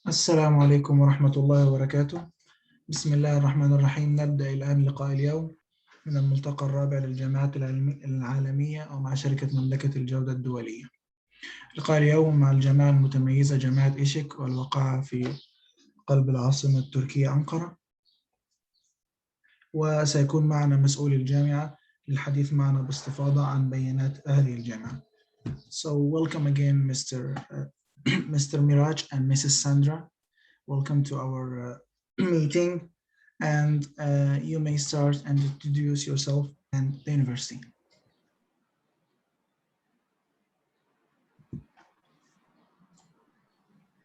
السلام عليكم ورحمة الله وبركاته. بسم الله الرحمن الرحيم. نبدأ الآن لقاء اليوم من الملتقى الرابع للجامعات العالمية أو مع شركة مملكة الجودة الدولية. لقاء اليوم مع الجامعة المتميزة جامعة ايشيك والواقعة في قلب العاصمة التركية أنقرة، وسيكون معنا مسؤول الجامعة للحديث معنا باستفاضة عن بيانات هذه الجامعة. So welcome again Mr. Miraj and Mrs. Sandra. Welcome to our meeting, and you may start and introduce yourself and the university.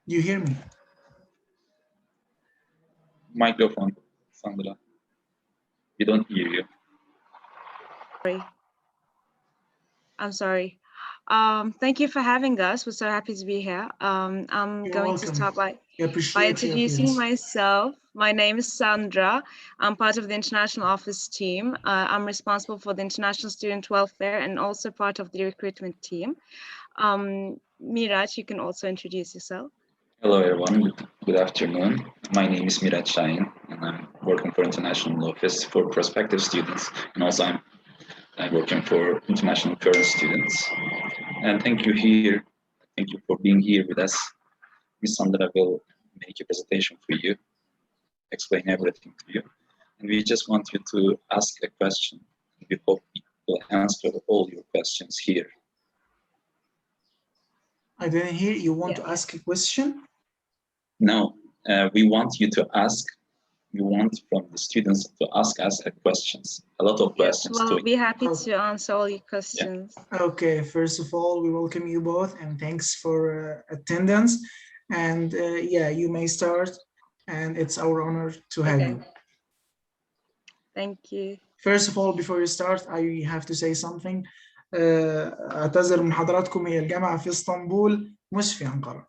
Do you hear me? Microphone, Sandra. We don't hear you. I'm sorry. Thank you for having us. We're so happy to be here. I'm You're going welcome. to start by Appreciate introducing myself. My name is Sandra. I'm part of the international office team. I'm responsible for the international student welfare and also part of the recruitment team. Miraj, you can also introduce yourself. Hello, everyone. Good afternoon. My name is Miraj Şahin, and I'm working for international office for prospective students, and also I'm working for international current students. And thank you for being here with us. Ms. Sandra will make a presentation for you, explain everything to you. And we just want you to ask a question. We hope we will answer all your questions here. I didn't hear. You want to ask a question? No, we want you to ask. We want from the students to ask us questions, a lot of questions. Yes, we'll be happy to answer all your questions. Yeah. Okay, first of all, we welcome you both and thanks for attendance. And yeah, you may start, and it's our honor to have you. Thank you. First of all, before you start, I have to say something. أعتذر من حضراتكم، هي الجامعة في اسطنبول مش في أنقرة.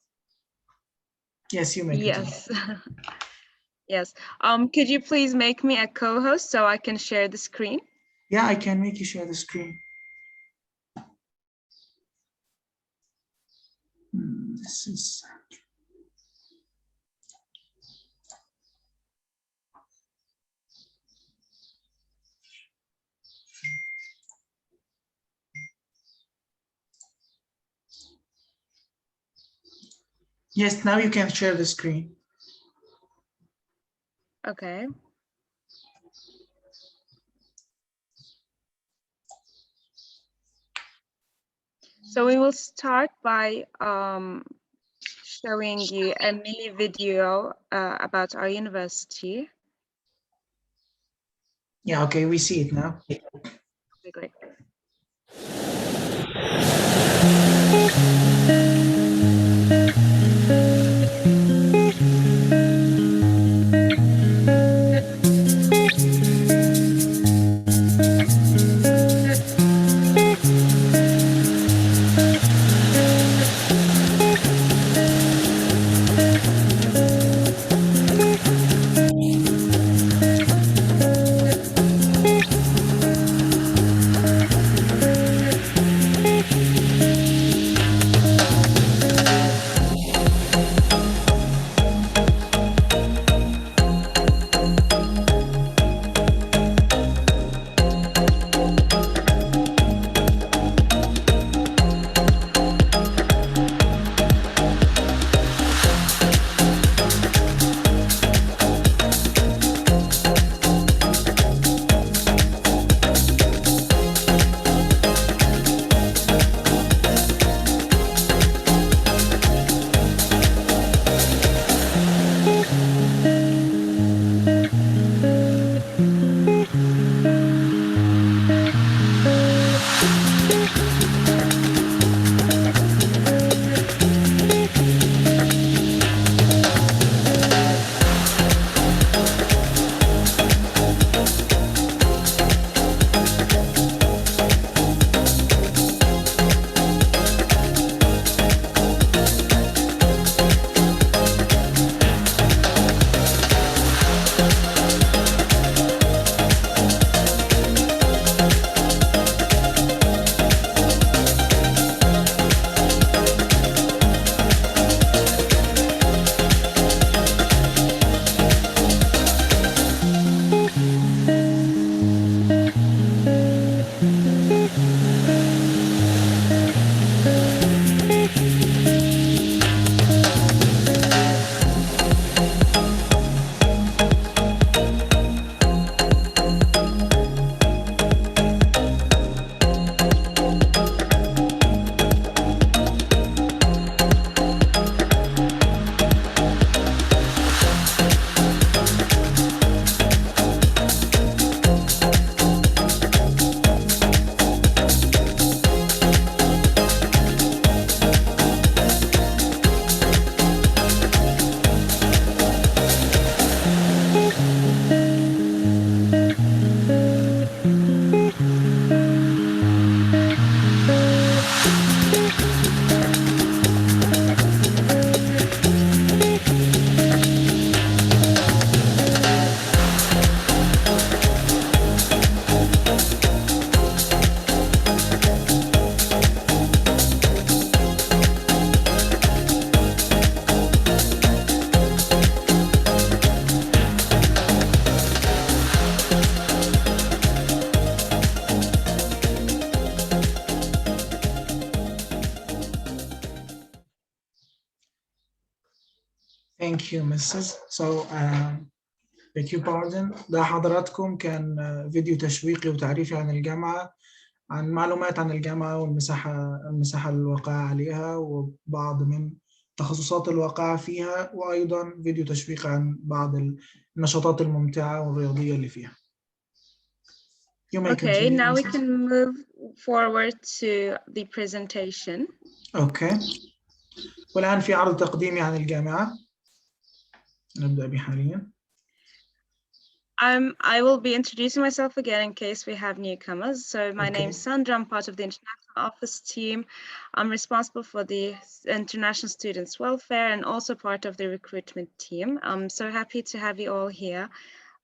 Yes, you may. Yes. Yes. Could you please make me a co-host so I can share the screen? Yeah, I can make you share the screen. This is. Yes, now you can share the screen. Okay. So we will start by showing you a mini video about our university. Yeah, okay, we see it now. Okay, great. Thank you, Mrs. So, beg your pardon. ده حضراتكم كان فيديو تشويقي وتعريفي عن الجامعة، عن معلومات عن الجامعة والمساحة الواقعة عليها وبعض من تخصصات الواقعة فيها، وأيضا فيديو تشويقي عن بعض النشاطات الممتعة والرياضية اللي فيها. Okay, now we can move forward to the presentation. Okay. والآن في عرض تقديمي عن الجامعة. نبدأ به حاليا. I will be introducing myself again in case we have newcomers. So my name is Sandra. I'm part of the international office team. I'm responsible for the international students welfare and also part of the recruitment team. I'm so happy to have you all here.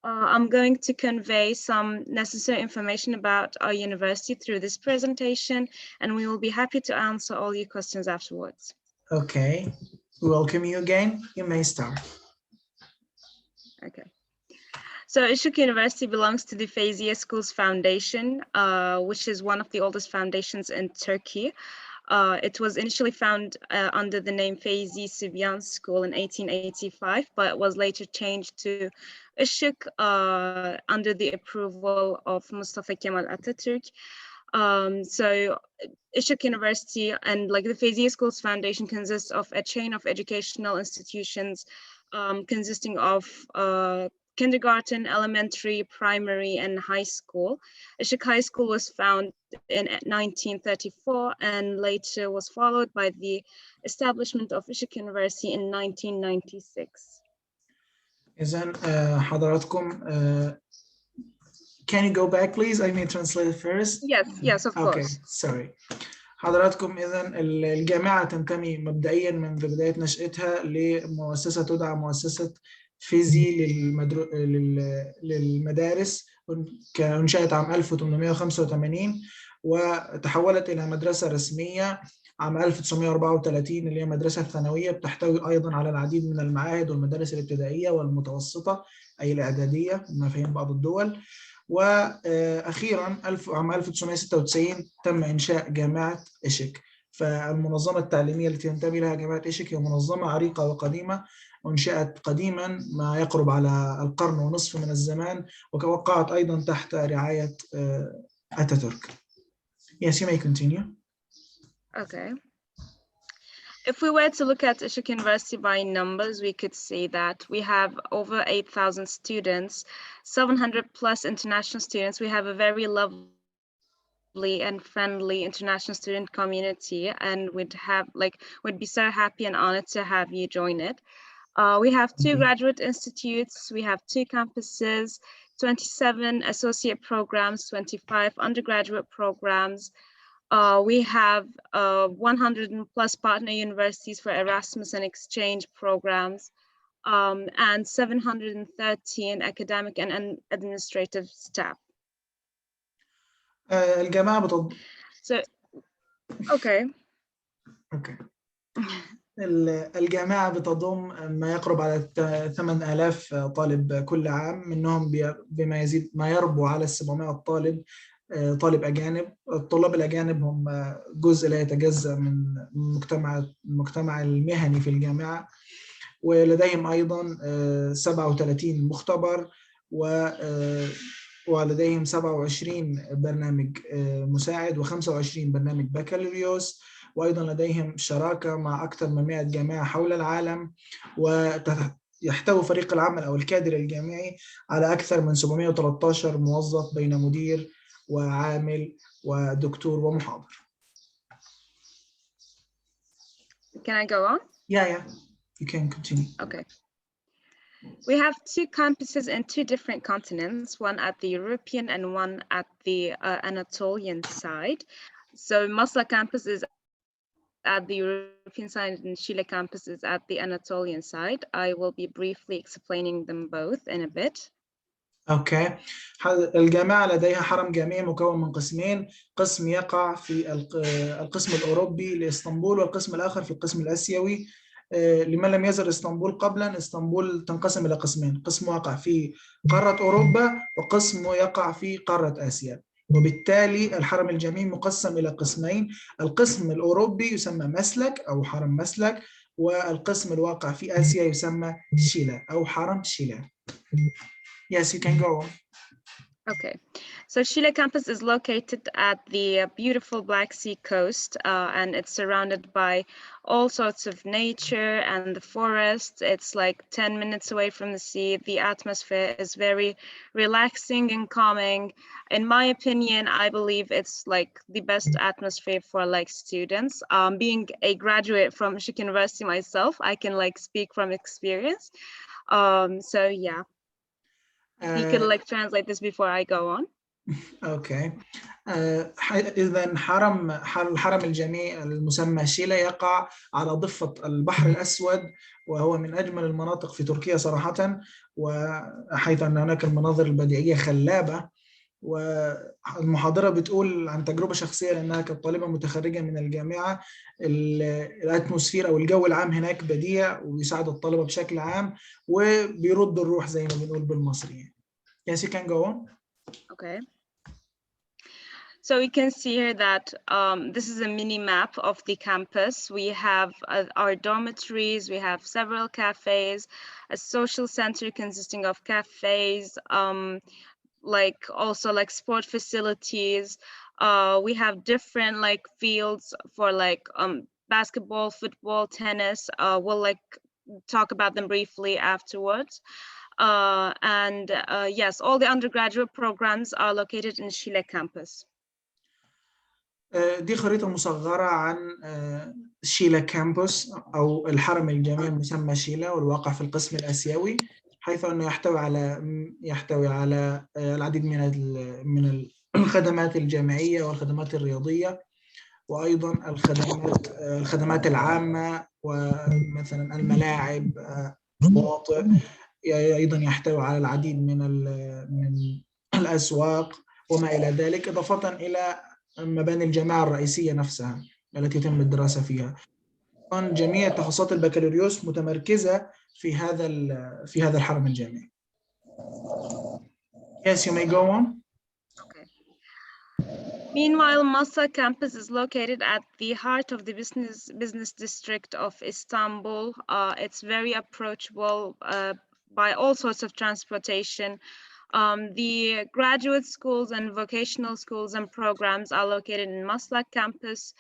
I'm going to convey some necessary information about our university through this presentation, and we will be happy to answer all your questions afterwards. Okay, we welcome you again. You may start. Okay. So Eishik University belongs to the Feyziye Schools Foundation, which is one of the oldest foundations in Turkey. It was initially found under the name Feyzi Sibyan School in 1885, but was later changed to Eishik under the approval of Mustafa Kemal Atatürk. So Eishik University and like the Feyziye Schools Foundation consists of a chain of educational institutions consisting of kindergarten, elementary, primary, and high school. Eishik High School was founded in 1934 and later was followed by the establishment of Eishik University in 1996. إذن حضراتكم can you go back please? I may translate first. Yes, of course. Okay, sorry. حضراتكم إذن الجامعة تنتمي مبدئيا من بداية نشأتها لمؤسسة تدعى مؤسسة فيزي للمدارس، انشأت عام 1885 وتحولت إلى مدرسة رسمية عام 1934 اللي هي مدرسة ثانوية بتحتوي أيضا على العديد من المعاهد والمدارس الابتدائية والمتوسطة أي الإعدادية بما فيهم بعض الدول. وأخيراً عام 1996 تم إنشاء جامعة ايشيك. فالمنظمة التعليمية التي ينتمي لها جامعة ايشيك هي منظمة عريقة وقديمة، أنشأت قديماً ما يقرب على القرن ونصف من الزمان، ووقعت أيضاً تحت رعاية أتاتورك. Yes, you may continue. Okay. If we were to look at Eishik University by numbers, we could see that we have over 8,000 students, 700 plus international students. We have a very lovely and friendly international student community, and we'd be so happy and honored to have you join it. We have 2 graduate institutes, we have 2 campuses, 27 associate programs, 25 undergraduate programs. We have 100 plus partner universities for Erasmus and exchange programs, and 713 academic and administrative staff. الجامعة So, okay. الجامعة بتضم ما يقرب على 8,000 طالب كل عام، منهم بما يزيد ما يربو على 700 طالب أجانب. الطلاب الأجانب هم جزء لا يتجزأ من المجتمع المهني في الجامعة، ولديهم أيضاً 37 مختبر ولديهم 27 برنامج مساعد و25 برنامج بكالوريوس، وأيضاً لديهم شراكة مع أكثر من 100 جامعة حول العالم، ويحتوي فريق العمل أو الكادر الجامعي على أكثر من 713 موظف بين مدير وعامل ودكتور ومحاضر. Can I go on? Yeah, you can continue. Okay. We have 2 campuses in 2 different continents, one at the European and one at the Anatolian side. So Masla campus is at the European side and Chile campus is at the Anatolian side. I will be briefly explaining them both in a bit. اوكي. الجامعة لديها حرم جامعي مكون من قسمين، قسم يقع في القسم الأوروبي لإسطنبول والقسم الآخر في القسم الآسيوي. لمن لم يزر إسطنبول قبلا، إسطنبول تنقسم إلى قسمين، قسم يقع في قارة أوروبا وقسم يقع في قارة آسيا، وبالتالي الحرم الجامعي مقسم إلى قسمين. القسم الأوروبي يسمى مسلك أو حرم مسلك، والقسم الواقع في آسيا يسمى شيلا أو حرم شيلا. Yes, you can go on. Okay, so Chile campus is located at the beautiful Black Sea coast, and it's surrounded by all sorts of nature and the forest. It's like 10 minutes away from the sea. The atmosphere is very relaxing and calming. In my opinion, I believe it's like the best atmosphere for like students. Being a graduate from Eishik University myself, I can like speak from experience. So yeah. You could like translate this before I go on. Okay. إذا الحرم الجامعي المسمى شيلا يقع على ضفة البحر الأسود، وهو من أجمل المناطق في تركيا صراحة، وحيث أن هناك المناظر البديعية خلابة. والمحاضرة بتقول عن تجربة شخصية لأنها كانت طالبة متخرجة من الجامعة. الأتموسفير أو الجو العام هناك بديع وبيساعد الطلبة بشكل عام وبيرد الروح زي ما بنقول بالمصري. Yes, you can go on. Okay. So we can see here that this is a mini map of the campus. We have our dormitories, we have several cafes, a social center consisting of cafes, like also like sport facilities. We have different like fields for like basketball, football, tennis. We'll like talk about them briefly afterwards. And yes, all the undergraduate programs are located in Chile campus. دي خريطة مصغرة عن شيلا كامبوس أو الحرم الجامعي المسمى شيلا والواقع في القسم الآسيوي، حيث أنه يحتوي على العديد من الخدمات الجامعية والخدمات الرياضية، وأيضا الخدمات العامة، ومثلا الملاعب، الشواطئ. أيضا يحتوي على العديد من الأسواق وما إلى ذلك، إضافة إلى مباني الجامعة الرئيسية نفسها التي يتم الدراسة فيها. جميع تخصصات البكالوريوس متمركزة في هذا الحرم الجامعي. Yes, you may go on. Okay. Meanwhile, Masa campus is located at the heart of the business district of Istanbul. It's very approachable by all sorts of transportation. The graduate schools and vocational schools and programs are located in Maslak campus.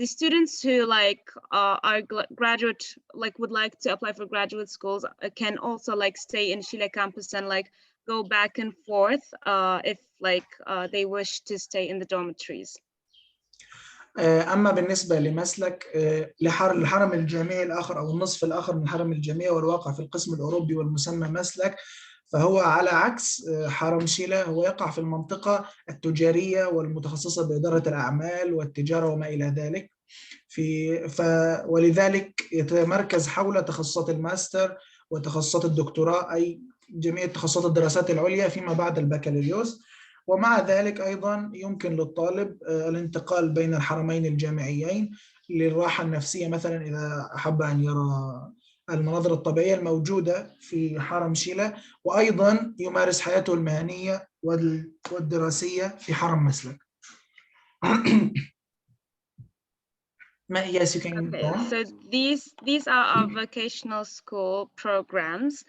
The students who like are graduate, like would like to apply for graduate schools can also like stay in Chile campus and like go back and forth if like they wish to stay in the dormitories. أما بالنسبة لمسلك الحرم الجامعي الآخر أو النصف الآخر من الحرم الجامعي والواقع في القسم الأوروبي والمسمى مسلك، فهو على عكس حرم شيلا، هو يقع في المنطقة التجارية والمتخصصة بإدارة الأعمال والتجارة وما إلى ذلك. ولذلك يتمركز حول تخصصات الماستر وتخصصات الدكتوراه، أي جميع تخصصات الدراسات العليا فيما بعد البكالوريوس. ومع ذلك أيضا يمكن للطالب الانتقال بين الحرمين الجامعيين للراحة النفسية، مثلا إذا أحب أن يرى المناظر الطبيعية الموجودة في حرم شيلا، وأيضا يمارس حياته المهنية والدراسية في حرم مسلك. Yes, you can go on. So these are our vocational school programs.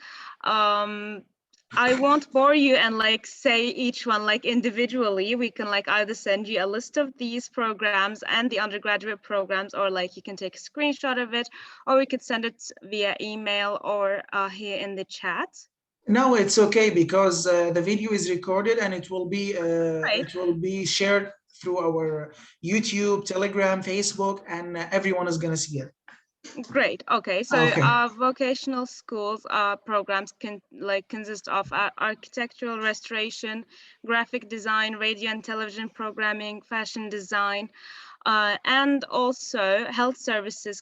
I won't bore you and like say each one like individually. We can like either send you a list of these programs and the undergraduate programs, or like you can take a screenshot of it, or we could send it via email or here in the chat. No, it's okay because the video is recorded and it will be shared through our YouTube, Telegram, Facebook, and everyone is gonna see it. Great. Okay. So our vocational schools programs can like consist of architectural restoration, graphic design, radio and television programming, fashion design, and also health services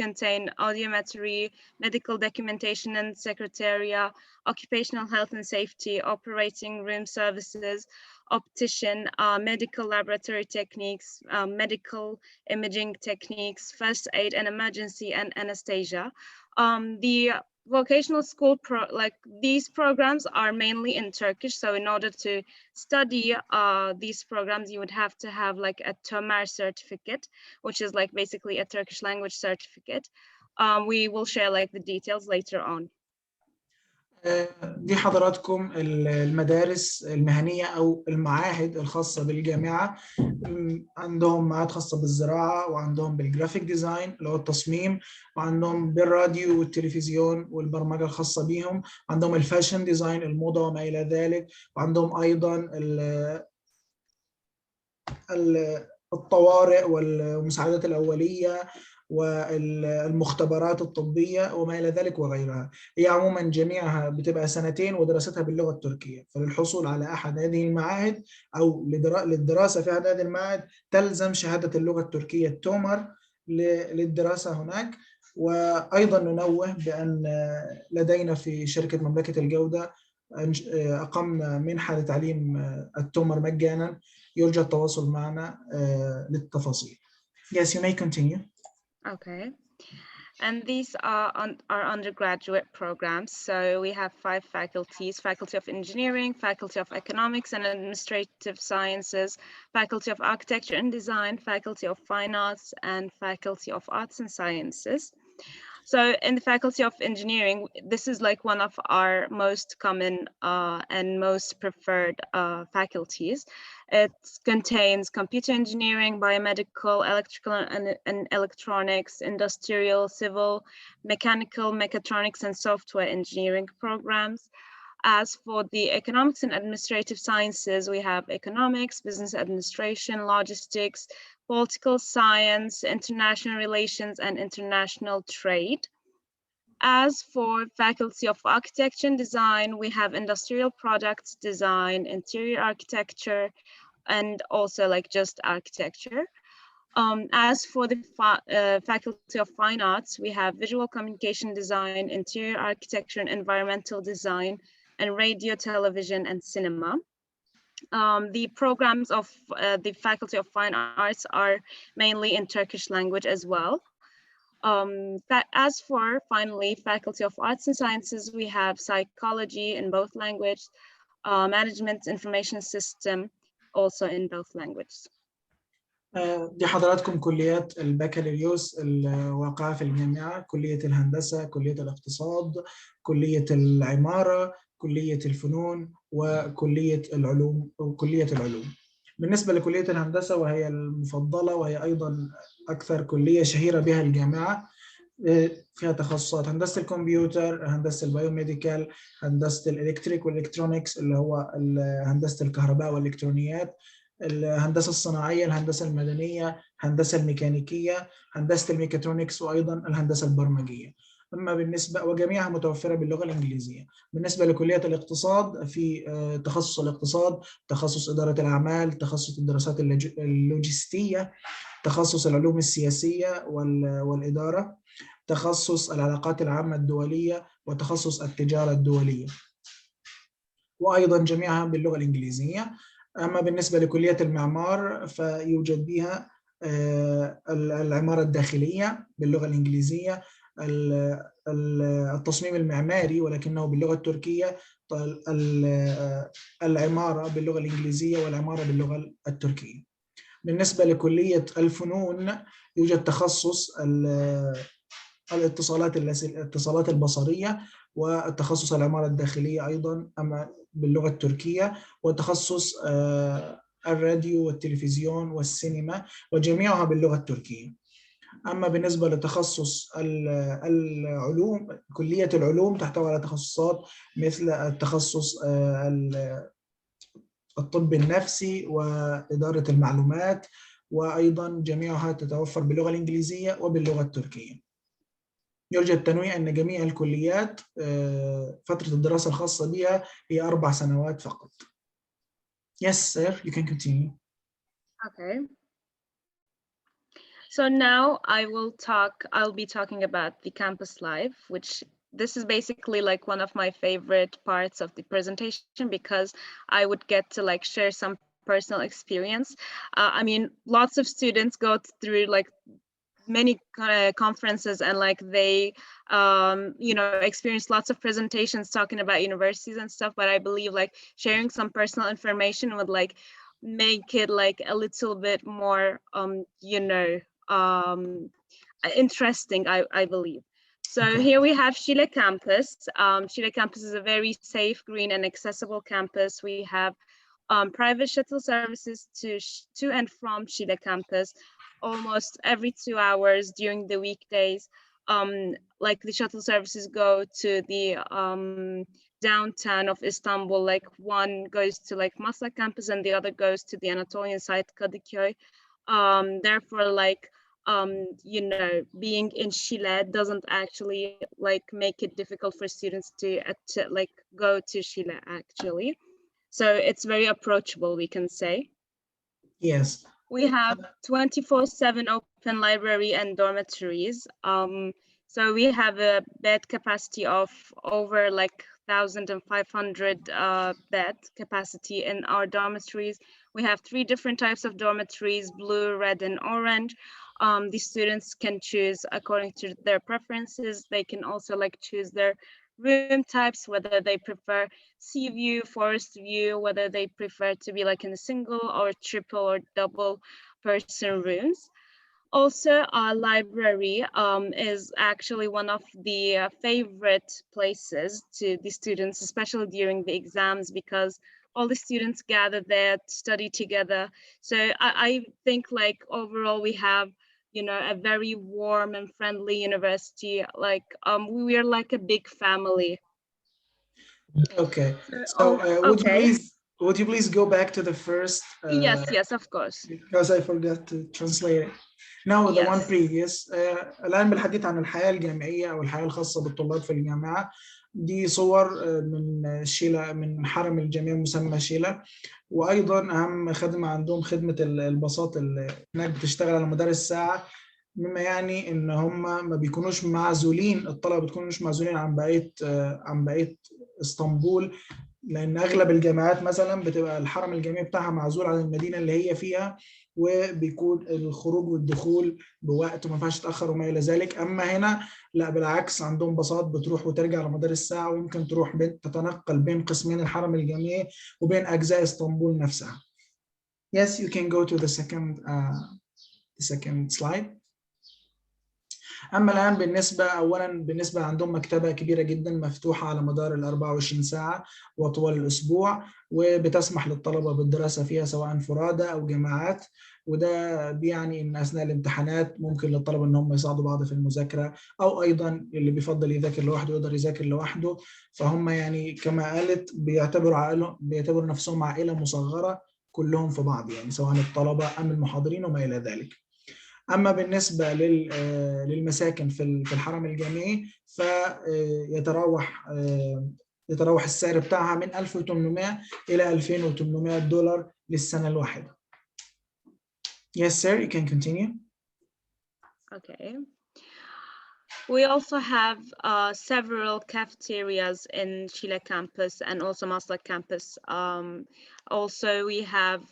contain audiometry, medical documentation and secretariat, occupational health and safety, operating room services, optician, medical laboratory techniques, medical imaging techniques, first aid and emergency and anesthesia. The vocational school these programs are mainly in Turkish. So in order to study these programs, you would have to have like a TÖMER certificate, which is like basically a Turkish language certificate. We will share like the details later on. دي حضراتكم المدارس المهنية أو المعاهد الخاصة بالجامعة. عندهم معاهد خاصة بالزراعة، وعندهم بالجرافيك ديزاين اللي هو التصميم، وعندهم بالراديو والتلفزيون والبرمجة الخاصة بيهم، عندهم الفاشن ديزاين الموضة وما إلى ذلك، وعندهم أيضا الطوارئ والمساعدات الأولية والمختبرات الطبية وما إلى ذلك وغيرها. هي عموما جميعها بتبقى سنتين ودراستها باللغة التركية. فللحصول على أحد هذه المعاهد أو للدراسة في أحد هذه المعاهد تلزم شهادة اللغة التركية التومر للدراسة هناك. وأيضا ننوه بأن لدينا في شركة مملكة الجودة أقمنا منحة لتعليم التومر مجانا. يرجى التواصل معنا للتفاصيل. Yes, you may continue. Okay. And these are our undergraduate programs. So we have 5 faculties: Faculty of Engineering, Faculty of Economics and Administrative Sciences, Faculty of Architecture and Design, Faculty of Fine Arts, and Faculty of Arts and Sciences. So in the Faculty of Engineering, this is like one of our most common and most preferred faculties. It contains computer engineering, biomedical, electrical and electronics, industrial, civil, mechanical, mechatronics, and software engineering programs. As for the economics and administrative sciences, we have economics, business administration, logistics, political science, international relations, and international trade. As for Faculty of Architecture and Design, we have industrial products design, interior architecture, and also like just architecture. As for the Faculty of Fine Arts, we have visual communication design, interior architecture and environmental design, and radio, television, and cinema. The programs of the Faculty of Fine Arts are mainly in Turkish language as well. As for finally Faculty of Arts and Sciences, we have psychology in both languages, management information system also in both languages. دي حضراتكم كليات البكالوريوس الواقعة في الجامعة: كلية الهندسة، كلية الاقتصاد، كلية العمارة، كلية الفنون، وكلية العلوم بالنسبة لكلية الهندسة وهي المفضلة وهي أيضا أكثر كلية شهيرة بها الجامعة، فيها تخصصات هندسة الكمبيوتر، هندسة البيوميديكال، هندسة الإلكتريك والإلكترونيكس اللي هو هندسة الكهرباء والإلكترونيات، الهندسة الصناعية، الهندسة المدنية، الهندسة الميكانيكية، هندسة الميكاترونكس، وأيضا الهندسة البرمجية. أما بالنسبة وجميعها متوفرة باللغة الإنجليزية. بالنسبة لكلية الاقتصاد، في تخصص الاقتصاد، تخصص إدارة الأعمال، تخصص الدراسات اللوجستية، تخصص العلوم السياسية والإدارة، تخصص العلاقات العامة الدولية، وتخصص التجارة الدولية، وأيضا جميعها باللغة الإنجليزية. أما بالنسبة لكلية المعمار فيوجد بها العمارة الداخلية باللغة الإنجليزية، التصميم المعماري ولكنه باللغة التركية، العمارة باللغة الإنجليزية، والعمارة باللغة التركية. بالنسبة لكلية الفنون يوجد تخصص الاتصالات البصرية، وتخصص العمارة الداخلية أيضا أما باللغة التركية، وتخصص الراديو والتلفزيون والسينما، وجميعها باللغة التركية. أما بالنسبة لتخصص العلوم، كلية العلوم تحتوي على تخصصات مثل التخصص الطب النفسي وإدارة المعلومات، وأيضا جميعها تتوفر باللغة الإنجليزية وباللغة التركية. يرجى التنويه أن جميع الكليات فترة الدراسة الخاصة بها هي 4 سنوات فقط. Yes, sir, you can continue. Okay. So now I'll be talking about the campus life, which this is basically like one of my favorite parts of the presentation because I would get to like share some personal experience. I mean, lots of students go through like many conferences, and like they you know, experience lots of presentations talking about universities and stuff, but I believe like sharing some personal information would like make it like a little bit more you know, interesting, I believe. So Okay. here we have Chile campus. Chile campus is a very safe, green, and accessible campus. We have private shuttle services to and from Chile campus almost every 2 hours during the weekdays. Like the shuttle services go to the downtown of Istanbul, like one goes to like Maslak campus and the other goes to the Anatolian site, Kadıköy. Therefore, like, you know, being in Chile doesn't actually like make it difficult for students to like go to Chile actually. So it's very approachable, we can say. Yes. We have 24/7 open library and dormitories. So we have a bed capacity of over like 1,500 bed capacity in our dormitories. We have 3 different types of dormitories: blue, red, and orange. The students can choose according to their preferences. They can also like choose their room types, whether they prefer sea view, forest view, whether they prefer to be like in a single or triple or double person rooms. Also, our library is actually one of the favorite places to the students, especially during the exams, because all the students gather there to study together. So I think like overall we have, you know, a very warm and friendly university. Like we are like a big family. Okay. Oh, So okay. would you please go back to the first Yes, of course. because I forgot to translate it. Now the one Yes. previous الآن بالحديث عن الحياة الجامعية أو الحياة الخاصة بالطلاب في الجامعة. دي صور من شيلة، من حرم الجامعة المسمى شيلة. وأيضا أهم خدمة عندهم خدمة الباصات اللي هناك بتشتغل على مدار الساعة، مما يعني إن هم ما بيكونوش معزولين، الطلبة بتكونوش معزولين عن بقية اسطنبول، لان اغلب الجامعات مثلا بتبقى الحرم الجامعي بتاعها معزول عن المدينه اللي هي فيها، وبيكون الخروج والدخول بوقت وما ينفعش تاخر وما الى ذلك. اما هنا لا، بالعكس، عندهم باصات بتروح وترجع على مدار الساعه، ويمكن تروح تتنقل بين قسمين الحرم الجامعي وبين اجزاء اسطنبول نفسها. Yes, you can go to the second slide. اما الان بالنسبه عندهم مكتبه كبيره جدا مفتوحه على مدار ال 24 ساعه وطوال الاسبوع، وبتسمح للطلبه بالدراسه فيها سواء فرادى او جماعات. وده بيعني ان اثناء الامتحانات ممكن للطلبه ان هم يساعدوا بعض في المذاكره، او ايضا اللي بيفضل يذاكر لوحده يقدر يذاكر لوحده. فهم يعني كما قالت بيعتبروا نفسهم عائله مصغره كلهم في بعض، يعني سواء الطلبه ام المحاضرين وما الى ذلك. أما بالنسبة للمساكن في الحرم الجامعي يتراوح السعر بتاعها من 1800 إلى $2,800 للسنة الواحدة. Yes, sir, you can continue. Okay. We also have several cafeterias in Chile campus and also Maslak campus. Also, we have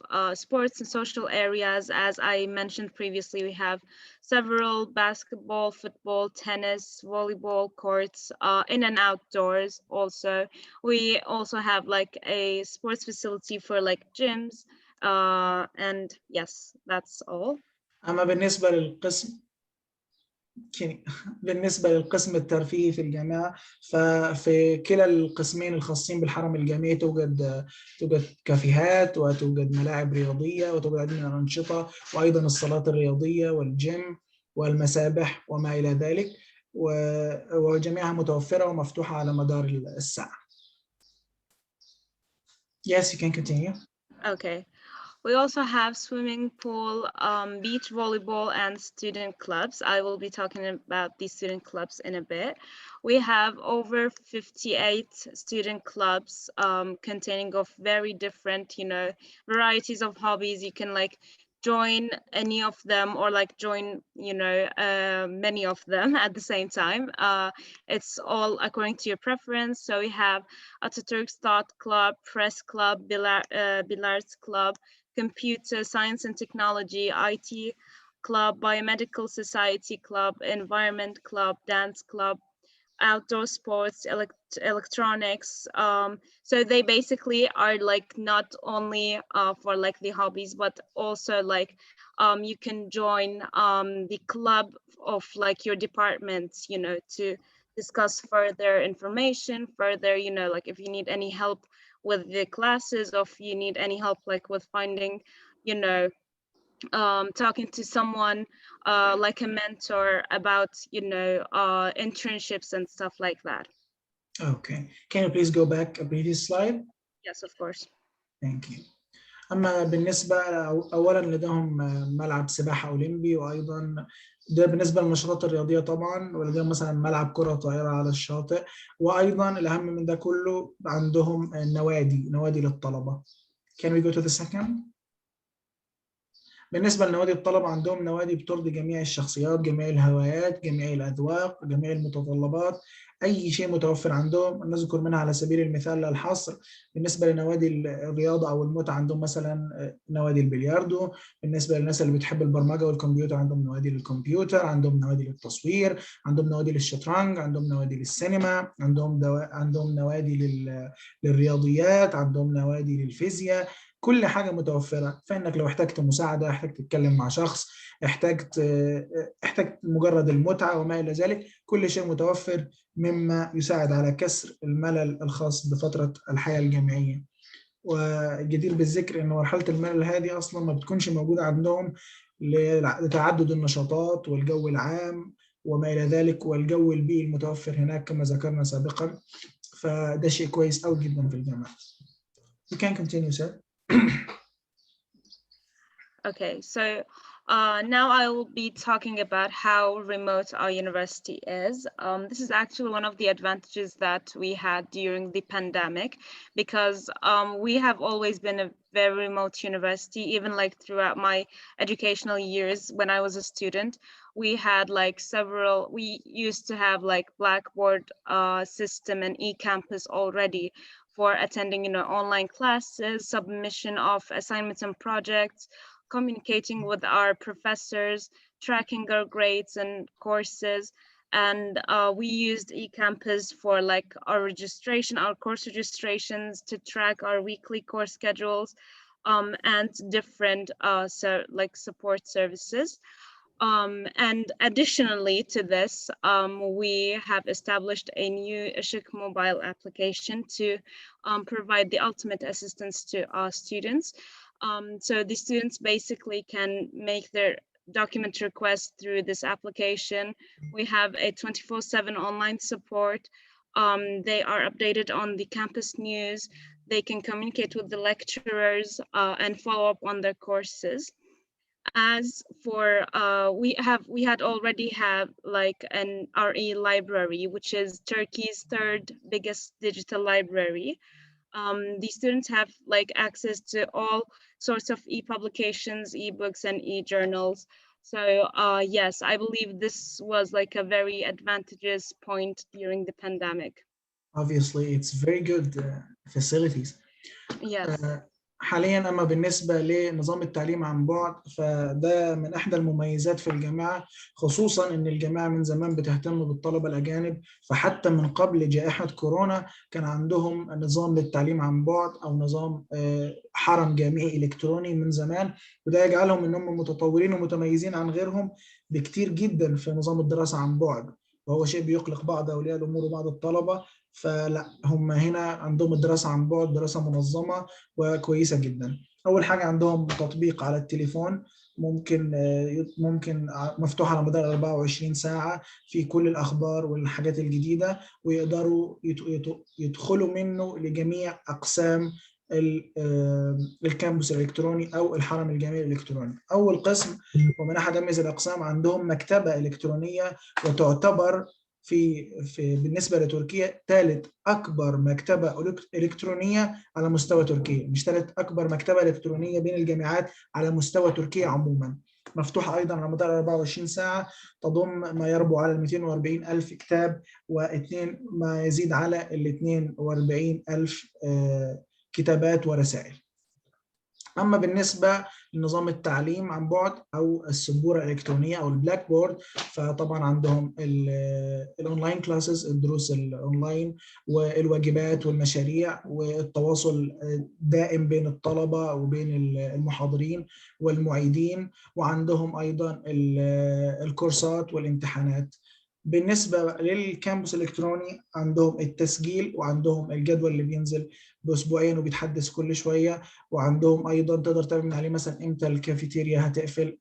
sports and social areas. As I mentioned previously, we have several basketball, football, tennis, volleyball courts, in and outdoors also. We also have like a sports facility for like gyms. And yes, that's all. أما بالنسبة للقسم الترفيهي في الجامعة، ففي كلا القسمين الخاصين بالحرم الجامعي توجد كافيهات، وتوجد ملاعب رياضية، وتوجد عديد من الأنشطة، وأيضا الصالات الرياضية والجيم والمسابح وما إلى ذلك، وجميعها متوفرة ومفتوحة على مدار الساعة. Yes, you can continue. Okay. We also have swimming pool, beach volleyball, and student clubs. I will be talking about these student clubs in a bit. We have over 58 student clubs containing of very different, you know, varieties of hobbies. You can like join any of them or like join, you know, many of them at the same time. It's all according to your preference. So we have Atatürk's Thought Club, Press Club, Billards Club, Computer Science and Technology, IT, club, biomedical society club, environment club, dance club, outdoor sports, electronics. So they basically are like not only for like the hobbies, but also like you can join the club of like your departments, you know, to discuss further information, further, you know, like if you need any help with the classes, or if you need any help like with finding, you know, talking to someone like a mentor about, you know, internships and stuff like that. Okay, can you please go back a previous slide? Yes, of course. Thank you. أما بالنسبة أولاً لديهم ملعب سباحة أولمبي، وأيضاً ده بالنسبة للنشاطات الرياضية طبعاً، ولديهم مثلاً ملعب كرة طائرة على الشاطئ، وأيضاً الأهم من ده كله عندهم نوادي للطلبة. Can we go to the second? بالنسبة لنوادي الطلبة عندهم نوادي بترضي جميع الشخصيات، جميع الهوايات، جميع الأذواق، جميع المتطلبات، أي شيء متوفر عندهم. نذكر منها على سبيل المثال الحصر. بالنسبة لنوادي الرياضة أو المتعة عندهم مثلا نوادي البلياردو. بالنسبة للناس اللي بتحب البرمجة والكمبيوتر عندهم نوادي للكمبيوتر، عندهم نوادي للتصوير، عندهم نوادي للشطرنج، عندهم نوادي للسينما، عندهم نوادي للرياضيات، عندهم نوادي للفيزياء. كل حاجة متوفرة. فإنك لو احتجت مساعدة، احتجت تتكلم مع شخص، احتجت مجرد المتعة وما إلى ذلك، كل شيء متوفر مما يساعد على كسر الملل الخاص بفترة الحياة الجامعية. والجدير بالذكر أن مرحلة الملل هذه أصلا ما بتكونش موجودة عندهم لتعدد النشاطات والجو العام وما إلى ذلك، والجو البيئي المتوفر هناك كما ذكرنا سابقا. فده شيء كويس أوي جدا في الجامعة. You can continue, sir. Okay, so now I will be talking about how remote our university is. This is actually one of the advantages that we had during the pandemic, because we have always been a very remote university. Even like throughout my educational years when I was a student, we had like we used to have like Blackboard system and eCampus already for attending, you know, online classes, submission of assignments and projects, communicating with our professors, tracking our grades and courses. And we used eCampus for like our registration, our course registrations, to track our weekly course schedules and different like support services. And additionally to this, we have established a new eIشيك mobile application to provide the ultimate assistance to our students. So the students basically can make their document requests through this application. We have a 24/7 online support. They are updated on the campus news. They can communicate with the lecturers and follow up on their courses. As for we had already have like an RE library, which is Turkey's third biggest digital library. The students have like access to all sorts of e-publications, e-books, and e-journals. So yes, I believe this was like a very advantageous point during the pandemic. Obviously, it's very good facilities. Yes. حاليا أما بالنسبة لنظام التعليم عن بعد، فده من أحدى المميزات في الجامعة، خصوصا أن الجامعة من زمان بتهتم بالطلبة الأجانب. فحتى من قبل جائحة كورونا كان عندهم نظام للتعليم عن بعد أو نظام حرم جامعي إلكتروني من زمان، وده يجعلهم أنهم متطورين ومتميزين عن غيرهم بكتير جدا في نظام الدراسة عن بعد، وهو شيء بيقلق بعض أولياء الأمور وبعض الطلبة. فلا، هم هنا عندهم الدراسة عن بعد دراسة منظمة وكويسة جدا. أول حاجة عندهم تطبيق على التليفون، ممكن مفتوح على مدار 24 ساعة في كل الأخبار والحاجات الجديدة، ويقدروا يدخلوا منه لجميع أقسام الكامبوس الإلكتروني أو الحرم الجامعي الإلكتروني. أول قسم ومن أحد أميز الأقسام عندهم مكتبة إلكترونية، وتعتبر بالنسبة لتركيا ثالث أكبر مكتبة إلكترونية على مستوى تركيا، مش ثالث أكبر مكتبة إلكترونية بين الجامعات على مستوى تركيا عموما. مفتوحة أيضا على مدار 24 ساعة، تضم ما يربو على 240 ألف كتاب ما يزيد على 42 ألف كتابات ورسائل. أما بالنسبة لنظام التعليم عن بعد أو السبورة الإلكترونية أو البلاك بورد، فطبعا عندهم الأونلاين كلاسز، الدروس الأونلاين والواجبات والمشاريع والتواصل دائم بين الطلبة وبين المحاضرين والمعيدين، وعندهم أيضا الكورسات والامتحانات. بالنسبة للكامبوس الإلكتروني عندهم التسجيل وعندهم الجدول اللي بينزل بأسبوعين وبيتحدث كل شوية، وعندهم ايضا تقدر تعمل من عليه مثلا امتى الكافيتيريا هتقفل،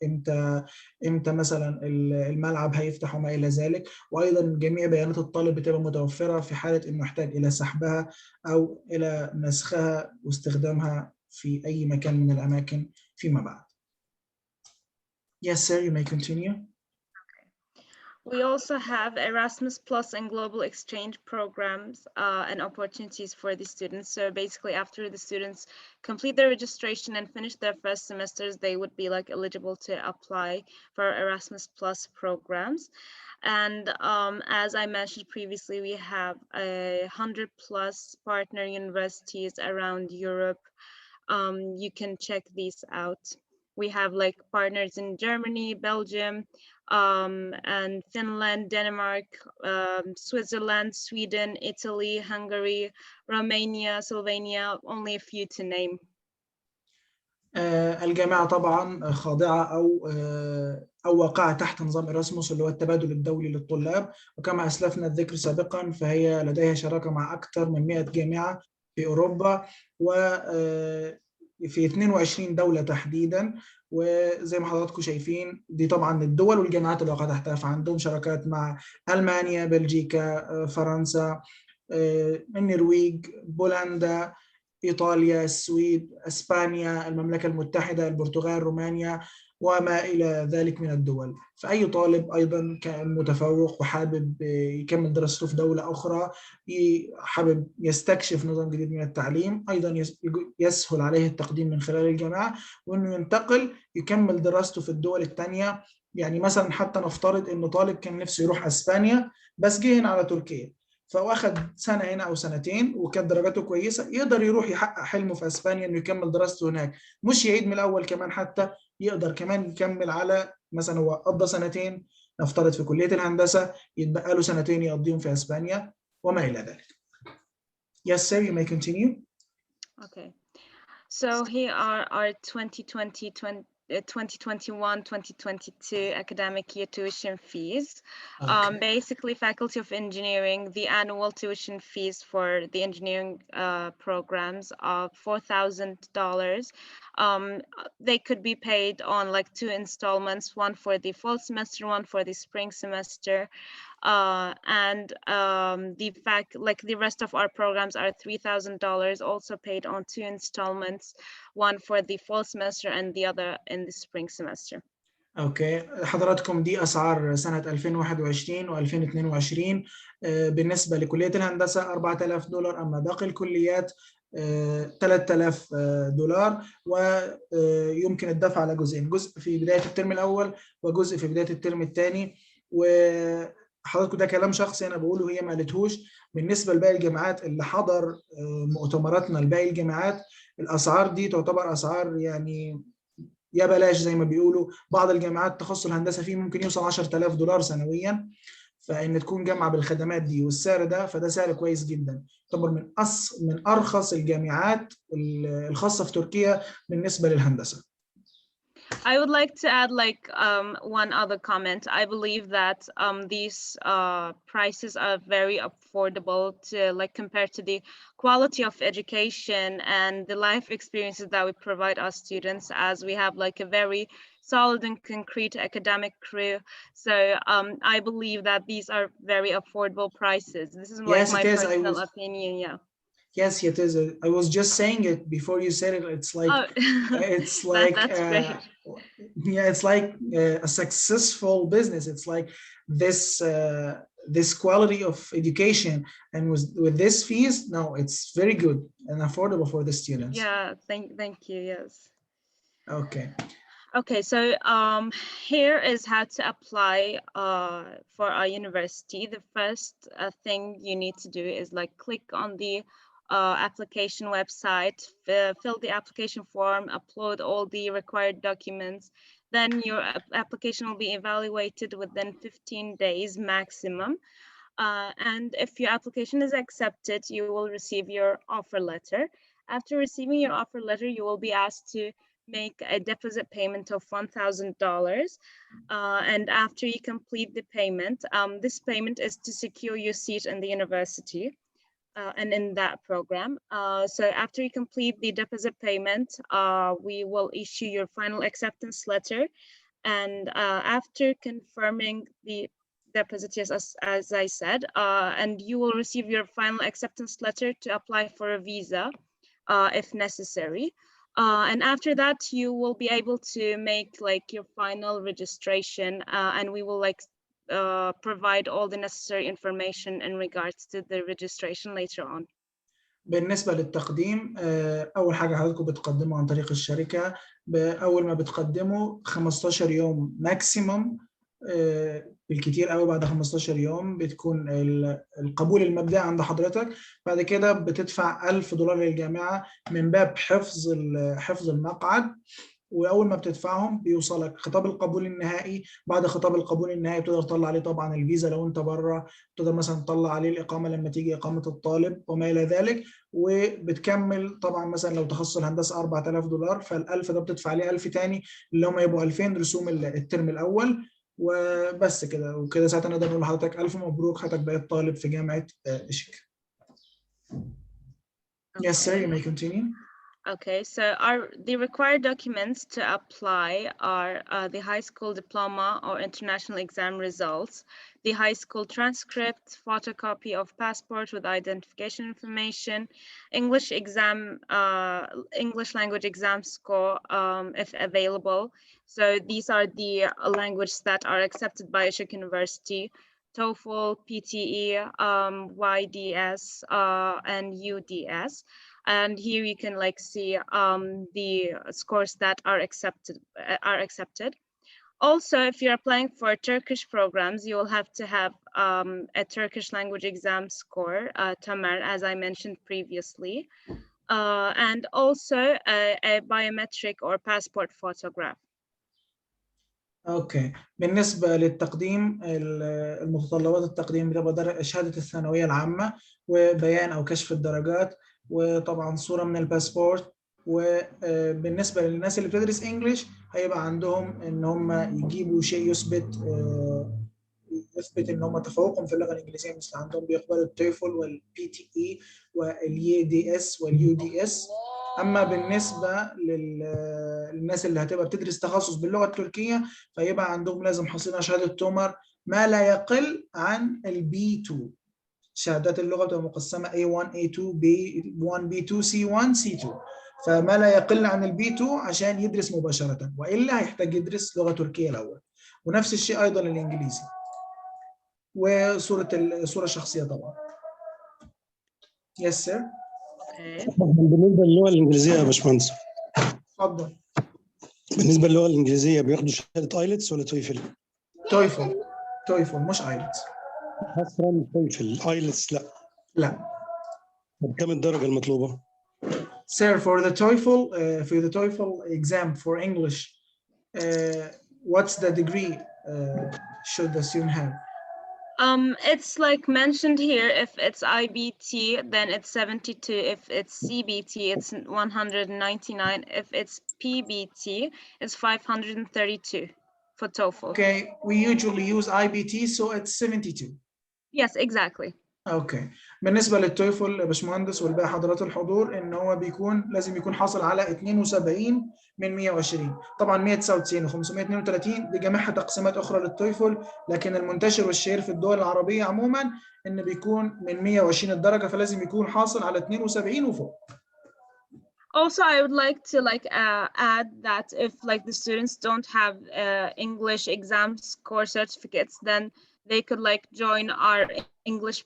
امتى مثلا الملعب هيفتح وما الى ذلك. وايضا جميع بيانات الطالب بتبقى متوفره في حاله انه يحتاج الى سحبها او الى نسخها واستخدامها في اي مكان من الاماكن فيما بعد. Yes, sir, you may continue. We also have Erasmus Plus and global exchange programs and opportunities for the students. So basically, after the students complete their registration and finish their first semesters, they would be like eligible to apply for Erasmus Plus programs. And as I mentioned previously, we have 100+ partner universities around Europe. You can check these out. We have like partners in Germany, Belgium, and Finland, Denmark, Switzerland, Sweden, Italy, Hungary, Romania, Slovenia, only a few to name. الجامعة طبعا خاضعة أو واقعة تحت نظام إراسموس اللي هو التبادل الدولي للطلاب، وكما أسلفنا الذكر سابقا فهي لديها شراكة مع أكثر من 100 جامعة في أوروبا وفي 22 دولة تحديدا. وزي ما حضراتكم شايفين دي طبعا الدول والجامعات اللي واقعة تحتها، فعندهم شراكات مع ألمانيا، بلجيكا، فرنسا، النرويج، بولندا، إيطاليا، السويد، أسبانيا، المملكة المتحدة، البرتغال، رومانيا وما إلى ذلك من الدول. فأي طالب أيضا كان متفوق وحابب يكمل دراسته في دولة أخرى، حابب يستكشف نظام جديد من التعليم، أيضا يسهل عليه التقديم من خلال الجامعة وأنه ينتقل يكمل دراسته في الدول الثانية. يعني مثلا حتى نفترض أنه طالب كان نفسه يروح أسبانيا بس جه هنا على تركيا، فواخد سنه هنا او سنتين وكانت درجاته كويسه، يقدر يروح يحقق حلمه في اسبانيا انه يكمل دراسته هناك، مش يعيد من الاول كمان، حتى يقدر كمان يكمل على مثلا هو قضى سنتين نفترض في كليه الهندسه، يتبقى له سنتين يقضيهم في اسبانيا وما الى ذلك. Yes, sir, you may continue. Okay. So here are our 2021-2022 academic year tuition fees. Okay. Basically, Faculty of Engineering, the annual tuition fees for the engineering programs of $4,000. They could be paid on like 2 installments, one for the fall semester, one for the spring semester. And the rest of our programs are $3,000, also paid on 2 installments, one for the fall semester and the other in the spring semester. اوكي، حضراتكم دي اسعار سنه 2021 و2022 بالنسبه لكليه الهندسه $4,000، اما باقي الكليات $3,000، ويمكن الدفع على جزئين، جزء في بدايه الترم الاول وجزء في بدايه الترم الثاني. وحضراتكم ده كلام شخصي انا بقوله، هي ما قالتهوش. بالنسبه لباقي الجامعات اللي حضر مؤتمراتنا لباقي الجامعات، الاسعار دي تعتبر اسعار يعني يا بلاش زي ما بيقولوا. بعض الجامعات تخصص الهندسه فيه ممكن يوصل $10,000 سنويا، فان تكون جامعه بالخدمات دي والسعر ده، فده سعر كويس جدا، يعتبر من ارخص الجامعات الخاصه في تركيا بالنسبه للهندسه. I would like to add one other comment. I believe that these prices are very affordable to compared to the quality of education and the life experiences that we provide our students, as we have a very solid and concrete academic crew. So I believe that these are very affordable prices. This is yes, my personal opinion. Yeah. Yes, it is. I was just saying it before you said it. It's like it's like that's great. Yeah, it's like a successful business. It's like this quality of education, and with this fees, no, it's very good and affordable for the students. Yeah, thank you. Yes. Okay. Okay, so here is how to apply for our university. The first thing you need to do is click on the application website, fill the application form, upload all the required documents. Then your application will be evaluated within 15 days maximum. And if your application is accepted, you will receive your offer letter. After receiving your offer letter, you will be asked to make a deposit payment of $1,000. And after you complete the payment, this payment is to secure your seat in the university and in that program. So after you complete the deposit payment, we will issue your final acceptance letter. And after confirming the deposit, yes, as I said, and you will receive your final acceptance letter to apply for a visa if necessary. And after that, you will be able to make like your final registration, and we will like provide all the necessary information in regards to the registration later on. بالنسبة للتقديم، أول حاجة حضراتكم بتقدموا عن طريق الشركة. أول ما بتقدموا 15 يوم ماكسيموم، بالكتير قوي بعد 15 يوم بتكون القبول المبدئي عند حضرتك. بعد كده بتدفع $1000 للجامعة من باب حفظ المقعد، واول ما بتدفعهم بيوصلك خطاب القبول النهائي. بعد خطاب القبول النهائي بتقدر تطلع عليه طبعا الفيزا لو انت بره، بتقدر مثلا تطلع عليه الاقامه لما تيجي اقامه الطالب وما الى ذلك. وبتكمل طبعا مثلا لو تخصص الهندسه $4000، فال1000 ده بتدفع عليه 1000 تاني اللي هم يبقوا 2000 رسوم الترم الاول. وبس كده، وكده ساعتها نقدر نقول لحضرتك الف مبروك، حضرتك بقيت طالب في جامعه ايشيك. Yes sir, you may continue. Okay, so the required documents to apply are the high school diploma or international exam results, the high school transcript, photocopy of passport with identification information, English language exam score if available. So these are the languages that are accepted by eishik University: TOEFL, PTE, YDS, and UDS. And here you can like see the scores that are accepted. Also, if you're applying for Turkish programs, you will have to have a Turkish language exam score, TAMAR, as I mentioned previously, and also a biometric or passport photograph. اوكي، بالنسبه للتقديم، المتطلبات التقديم بتبقى شهاده الثانويه العامه وبيان او كشف الدرجات، وطبعا صوره من الباسبورت. وبالنسبه للناس اللي بتدرس انجليش هيبقى عندهم ان هم يجيبوا شيء يثبت ان هم تفوقهم في اللغه الانجليزيه، مثل عندهم بيقبلوا التويفل والبي تي اي واليي دي اس واليو دي اس. اما بالنسبه للناس اللي هتبقى بتدرس تخصص باللغه التركيه فيبقى عندهم لازم حاصلين شهاده تومر ما لا يقل عن البي 2. شهادات اللغه بتبقى مقسمه A1 A2 B1 B2 C1 C2، فما لا يقل عن البي 2 عشان يدرس مباشره، والا هيحتاج يدرس لغه تركيه الاول. ونفس الشيء ايضا الانجليزي، وصوره الشخصيه طبعا. يس سير. بالنسبه للغه الانجليزيه يا باشمهندس، اتفضل. بالنسبه للغه الانجليزيه بياخدوا شهاده ايلتس ولا تويفل؟ تويفل مش ايلتس. حصرا تويفل، ايلتس لا. طب كم الدرجه المطلوبه؟ Sir, for the TOEFL exam for English, what's the degree should the student have? It's like mentioned here, if it's IBT, then it's 72. If it's CBT, it's 199. If it's PBT, it's 532 for TOEFL. Okay, we usually use IBT, so it's 72. Yes, exactly. اوكي، بالنسبه للتويفل يا باشمهندس والباقي حضرات الحضور، ان هو لازم يكون حاصل على 72 من 120. طبعا 199 و532 دي جميعها تقسيمات اخرى للتويفل، لكن المنتشر والشهير في الدول العربيه عموما ان بيكون من 120 الدرجه، فلازم يكون حاصل على 72 وفوق. Also, I would like to add that if the students don't have English exam score certificates, then they could join our English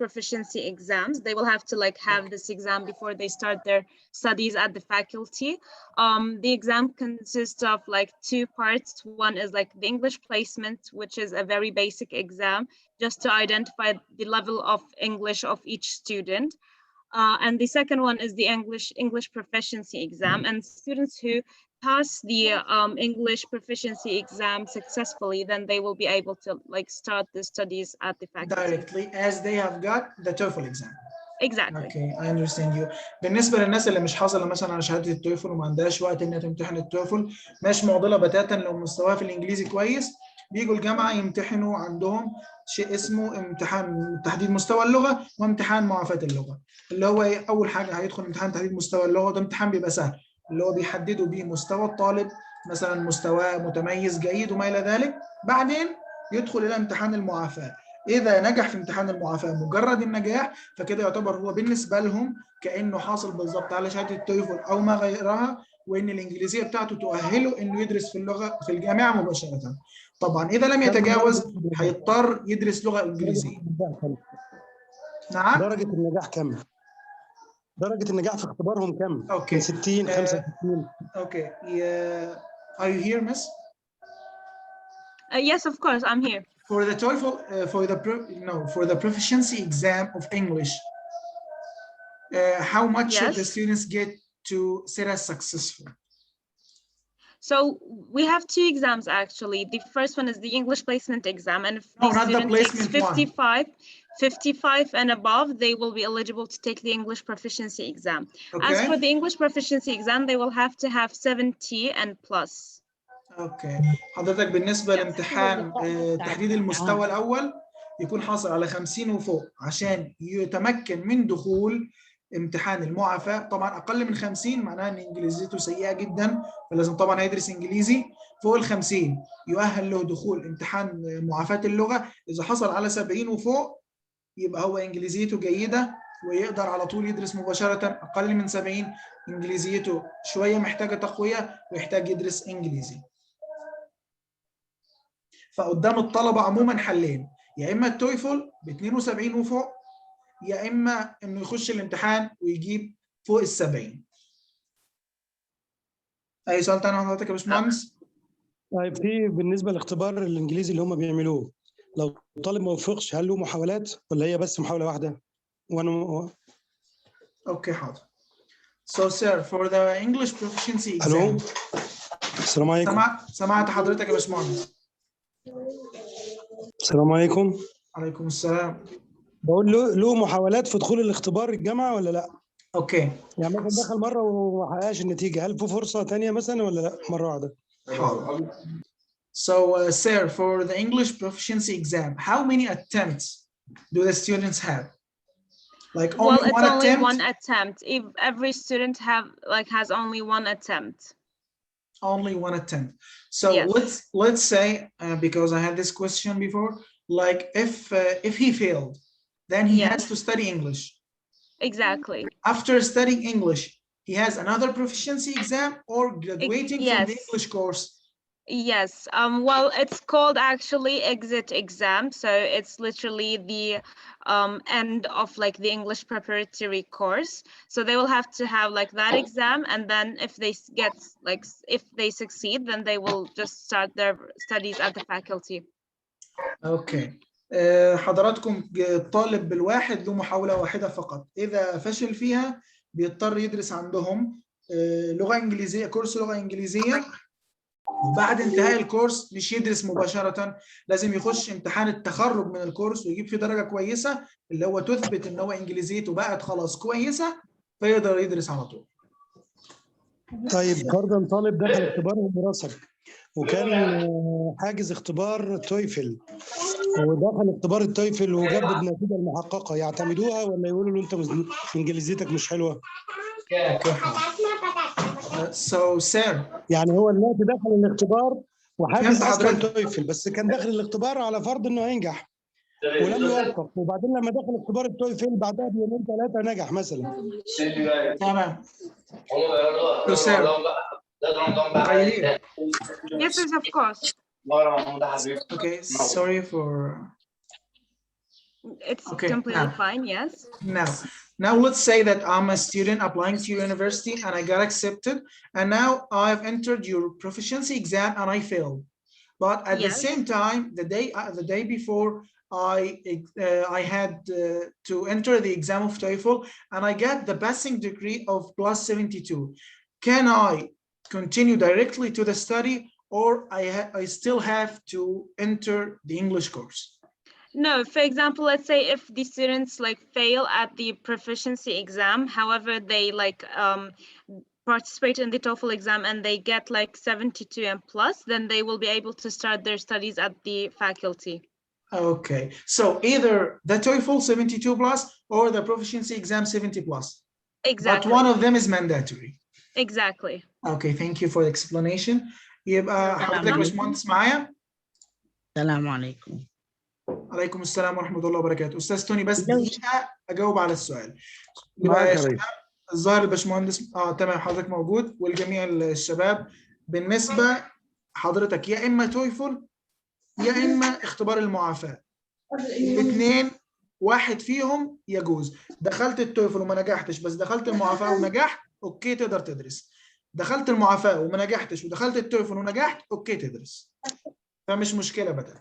proficiency exams. They will have to have this exam before they start their studies at the faculty. The exam consists of 2 parts. One is the English placement, which is a very basic exam just to identify the level of English of each student. And the second one is the English proficiency exam. And students who pass the English proficiency exam successfully, then they will be able to like start the studies at the faculty. Directly as they have got the TOEFL exam. Exactly. Okay, I understand you. بالنسبة للناس اللي مش حاصلة مثلا على شهادة التويفل وما عندهاش وقت انها تمتحن التويفل، مش معضلة بتاتا لو مستواها في الانجليزي كويس، بيجوا الجامعة يمتحنوا عندهم شيء اسمه امتحان تحديد مستوى اللغة وامتحان معافاة اللغة. اللي هو ايه؟ أول حاجة هيدخل امتحان تحديد مستوى اللغة، ده امتحان بيبقى سهل، اللي هو بيحددوا بيه مستوى الطالب، مثلا مستواه متميز جيد وما إلى ذلك. بعدين يدخل إلى امتحان المعافاة. إذا نجح في امتحان المعافاة مجرد النجاح فكده يعتبر هو بالنسبة لهم كأنه حاصل بالضبط على شهادة التويفل أو ما غيرها، وإن الإنجليزية بتاعته تؤهله إنه يدرس في اللغة في الجامعة مباشرة. طبعا إذا لم يتجاوز هيضطر يدرس لغة إنجليزية. نعم؟ درجة النجاح كم؟ درجة النجاح في اختبارهم كم؟ أوكي. من 60 65. Okay. Are you here, miss? Yes, of course, I'm here. For the TOEFL, for the proficiency exam of English, how much should the students get to sit as successful? So we have two exams actually. The first one is the English placement exam, and if the student takes 55 and above, they will be eligible to take the English proficiency exam. Okay. As for the English proficiency exam, they will have to have 70 and plus. اوكي. حضرتك بالنسبه لامتحان تحديد المستوى الاول يكون حاصل على 50 وفوق عشان يتمكن من دخول امتحان المعافاة. طبعا اقل من 50 معناها ان انجليزيته سيئه جدا، فلازم طبعا هيدرس انجليزي. فوق ال 50 يؤهل له دخول امتحان معافاة اللغه. اذا حصل على 70 وفوق يبقى هو انجليزيته جيده ويقدر على طول يدرس مباشره. اقل من 70 انجليزيته شويه محتاجه تقويه ويحتاج يدرس انجليزي. فقدام الطلبه عموما حلين، يا اما التويفل ب 72 وفوق، يا اما انه يخش الامتحان ويجيب فوق ال 70. اي سؤال تاني حضرتك يا باشمهندس؟ طيب في بالنسبه لاختبار الانجليزي اللي هم بيعملوه، لو طالب ما وفقش هل له محاولات ولا هي بس محاوله واحده؟ اوكي حاضر. So sir, for the English proficiency exam. الو السلام عليكم. سمعت حضرتك يا باشمهندس. السلام عليكم. عليكم السلام. بقول له محاولات في دخول الاختبار الجامعه ولا لا؟ اوكي. يعني مثلا دخل مره وما حققش النتيجه، هل في فرصه ثانيه مثلا ولا لا مره واحده؟ حاضر. So sir, for the English proficiency exam, how many attempts do the students have? Like only well, it's one only attempt? one attempt. If every student has only one attempt. Only one attempt. So yes. let's say because I had this question before, like if he failed, then he has to study English. Exactly. After studying English, he has another proficiency exam or graduating from the English course. Yes. Well, it's called actually exit exam. So it's literally the end of like the English preparatory course. So they will have to have like that exam, and then if they succeed, then they will just start their studies at the faculty. Okay. حضراتكم الطالب بالواحد له محاولة واحدة فقط. إذا فشل فيها بيضطر يدرس عندهم لغة إنجليزية، كورس لغة إنجليزية. وبعد انتهاء الكورس مش يدرس مباشرة، لازم يخش امتحان التخرج من الكورس ويجيب فيه درجة كويسة اللي هو تثبت ان هو انجليزيته بقت خلاص كويسة فيقدر يدرس على طول. طيب فرضا طالب دخل اختبار المراسل وكان حاجز اختبار تويفل ودخل اختبار التويفل وجاب النتيجة المحققة، يعتمدوها ولا يقولوا له انت انجليزيتك مش حلوة؟ So sir. يعني هو دلوقتي دخل الاختبار وحاجز اصلا تويفل، بس كان داخل الاختبار على فرض انه هينجح ولم يوفق، وبعدين لما دخل اختبار التويفل بعدها بيومين ثلاثه نجح مثلا. تمام. So sir. Are you here? Yes, of course. Okay, sorry for. It's completely fine. Yes. Now let's say that I'm a student applying to your university and I got accepted, and now I've entered your proficiency exam and I failed. But at the Yes. same time, the day before, I had to enter the exam of TOEFL, and I got the passing degree of +72. Can I continue directly to the study, or I still have to enter the English course? No, for example, let's say if the students like fail at the proficiency exam, however, they like participate in the TOEFL exam and they get like 72 and plus, then they will be able to start their studies at the faculty. Okay, so either the TOEFL 72 plus or the proficiency exam 70 plus. Exactly. But one of them is mandatory. Exactly. Okay, thank you for the explanation. يبقى حضرتك باشمهندس معايا؟ السلام عليكم. عليكم السلام ورحمة الله وبركاته. أستاذ توني بس دقيقة أجاوب على السؤال. معاك يا ريس. الظاهر الباشمهندس تمام حضرتك موجود والجميع الشباب. بالنسبة حضرتك يا إما تويفل يا إما اختبار المعافاة. الاثنين واحد فيهم يجوز. دخلت التويفل وما نجحتش بس دخلت المعافاة ونجحت، أوكي تقدر تدرس. دخلت المعافاة وما نجحتش ودخلت التويفل ونجحت، أوكي تدرس. فمش مشكلة بتاتا.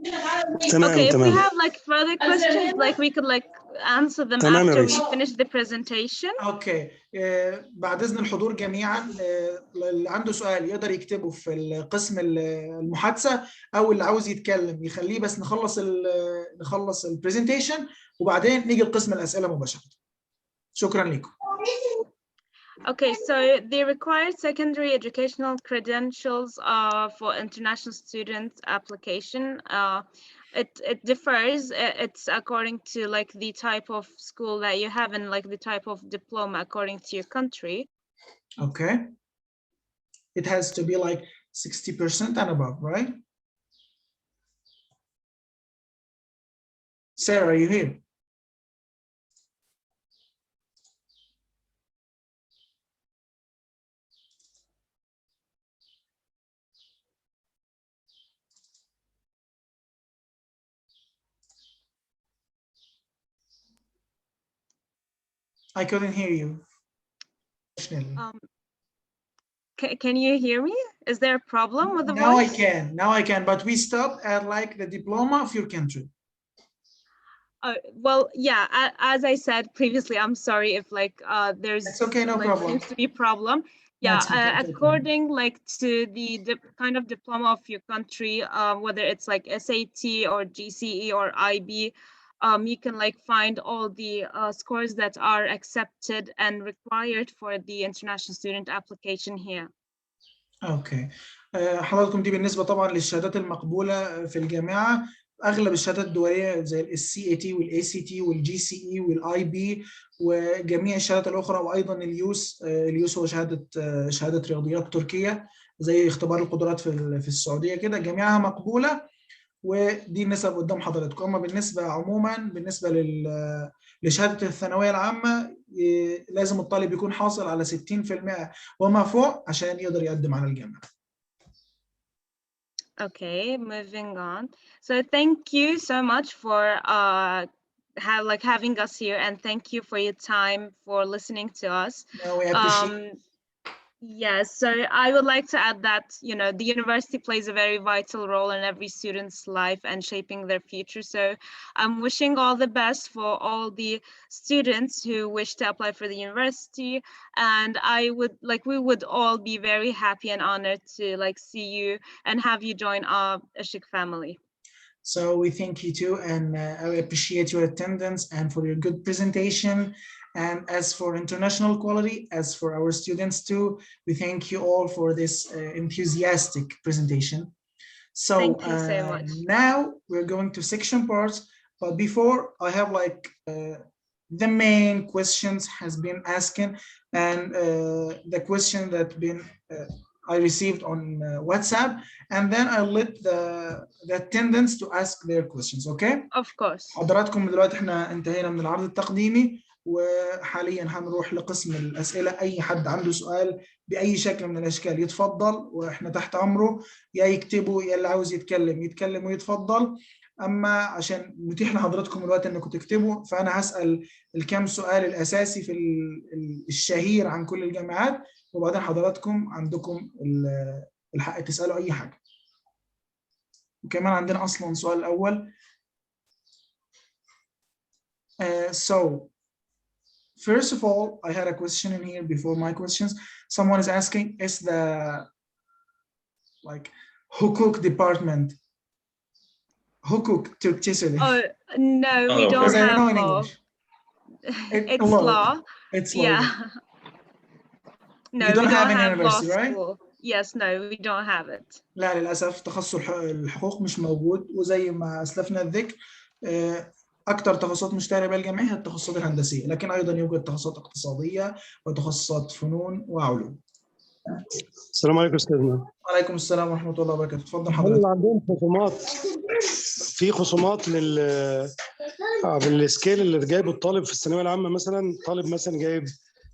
Okay, if we have like further questions, like we could like answer them after we finish the presentation. Okay, بعد إذن الحضور جميعا اللي عنده سؤال يقدر يكتبه في القسم المحادثة أو اللي عاوز يتكلم يخليه بس نخلص البرزنتيشن وبعدين نيجي لقسم الأسئلة مباشرة. شكرا لكم. Okay, so the required secondary educational credentials for international student application, it differs. It's according to like the type of school that you have and like the type of diploma according to your country. Okay. It has to be like 60% and above, right? Sarah, are you here? I couldn't hear you. Can you hear me? Is there a problem with the voice? Now I can, but we stopped at like the diploma of your country. Well, yeah, as I said previously, I'm sorry if like there's it's okay, no like, problem. seems to be a problem. Yeah, okay, according like to the kind of diploma of your country, whether it's like SAT or GCE or IB, you can like find all the scores that are accepted and required for the international student application here. Okay. حضراتكم دي بالنسبة طبعا للشهادات المقبولة في الجامعة. أغلب الشهادات الدولية زي الCAT والACT والGCE والIB وجميع الشهادات الأخرى وأيضا اليوس هو شهادة رياضيات تركية زي اختبار القدرات في السعودية كده، جميعها مقبولة ودي النسب قدام حضراتكم. أما بالنسبة عموما بالنسبة لشهادة الثانوية العامة لازم الطالب يكون حاصل على 60% وما فوق عشان يقدر يقدم على الجامعة. Okay, moving on. So thank you so much for having us here, and thank you for your time for listening to us. No, we appreciate Yes, so I would like to add that, you know, the university plays a very vital role in every student's life and shaping their future. So I'm wishing all the best for all the students who wish to apply for the university. And we would all be very happy and honored to like see you and have you join our eishik family. So we thank you too, and I appreciate your attendance and for your good presentation. And as for international quality, as for our students too, we thank you all for this enthusiastic presentation. So thank you so much. Now we're going to section parts, but before I have like the main questions has been asked, and the question that been I received on WhatsApp, and then I'll let the attendants to ask their questions. Okay? Of course. حضراتكم دلوقتي احنا انتهينا من العرض التقديمي وحاليا هنروح لقسم الأسئلة. أي حد عنده سؤال بأي شكل من الأشكال يتفضل وإحنا تحت أمره، يا يكتبه يا اللي عاوز يتكلم ويتفضل. اما عشان نتيح لحضراتكم الوقت انكم تكتبوا، فانا هسال الكام سؤال الاساسي في الشهير عن كل الجامعات، وبعدين حضراتكم عندكم الحق تسالوا اي حاجه. وكمان عندنا اصلا سؤال الاول. So first of all, I had a question in here before my questions. Someone is asking, is the hukuk department, hukuk Turkçesi? Oh no, we Oh, don't Because I have know in law. English. It's law. It's law. Yeah. No, You we don't have don't an have law university, right? school. Yes, no, we don't have it. لا للأسف تخصص الحقوق مش موجود، وزي ما أسلفنا الذكر أكثر تخصصات مشتهرة بها الجامعة هي التخصصات الهندسية، لكن أيضا يوجد تخصصات اقتصادية وتخصصات فنون وعلوم. السلام عليكم استاذنا. وعليكم السلام ورحمة الله وبركاته. تفضل هل حضرتك. عندهم خصومات؟ في خصومات بالسكيل اللي جايبه الطالب في الثانويه العامه، مثلا طالب مثلا جايب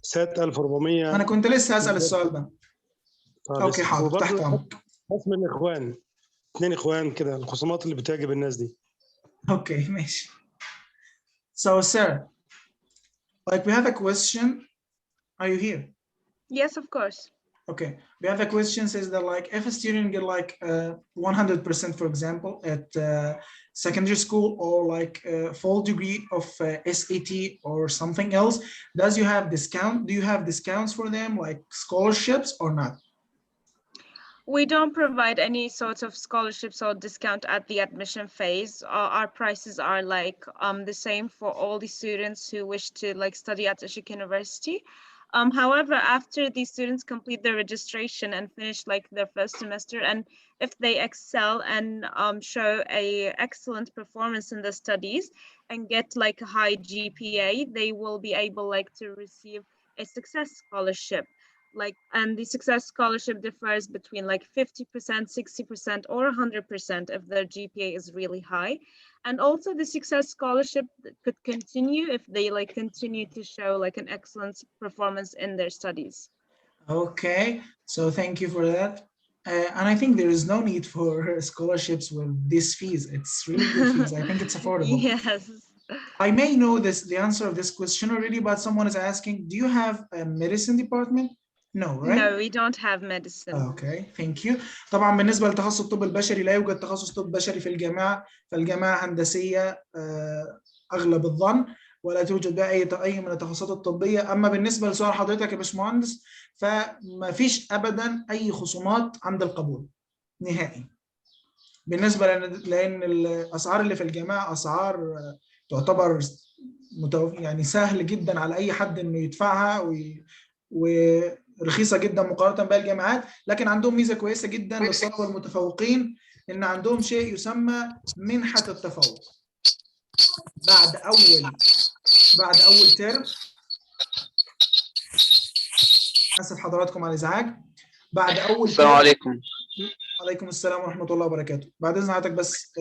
6400. أنا كنت لسه هسأل السؤال ده. أوكي حاضر، تحت أمرك. قسم الاخوان 2 اخوان كده، الخصومات اللي بتعجب الناس دي. أوكي ماشي. So sir, we have a question. Are you here? Yes, of course. Okay, we have a question says that if a student get 100%, for example, at secondary school, or full degree of SAT or something else, do you have discounts for them, like scholarships or not? We don't provide any sort of scholarships or discount at the admission phase. Our prices are the same for all the students who wish to study at Eishik University. However, after these students complete their registration and finish their first semester, and if they excel and show a excellent performance in the studies and get a high GPA, they will be able to receive a success scholarship. And the success scholarship differs between 50%, 60%, or 100% if their GPA is really high. And also the success scholarship could continue if they continue to show an excellent performance in their studies. Okay, so thank you for that. And I think there is no need for scholarships with these fees. It's really good fees. I think it's affordable. Yes. I may know the answer of this question already, but someone is asking, do you have a medicine department? No, right? No, we don't have medicine. Okay, thank you. طبعا بالنسبة لتخصص الطب البشري لا يوجد تخصص طب بشري في الجامعة، فالجامعة هندسية أغلب الظن، ولا توجد بها أي من التخصصات الطبية. أما بالنسبة لسؤال حضرتك يا باشمهندس، فما فيش أبدا أي خصومات عند القبول نهائي. بالنسبة لأن الأسعار اللي في الجامعة أسعار تعتبر يعني سهل جدا على أي حد إنه يدفعها، ورخيصة جدا مقارنة بباقي الجامعات. لكن عندهم ميزة كويسة جدا للطلبة المتفوقين، إن عندهم شيء يسمى منحة التفوق. بعد أول ترم، أسف حضراتكم على الإزعاج، بعد أول السلام عليكم. عليكم السلام ورحمة الله وبركاته. بعد إذن حضرتك بس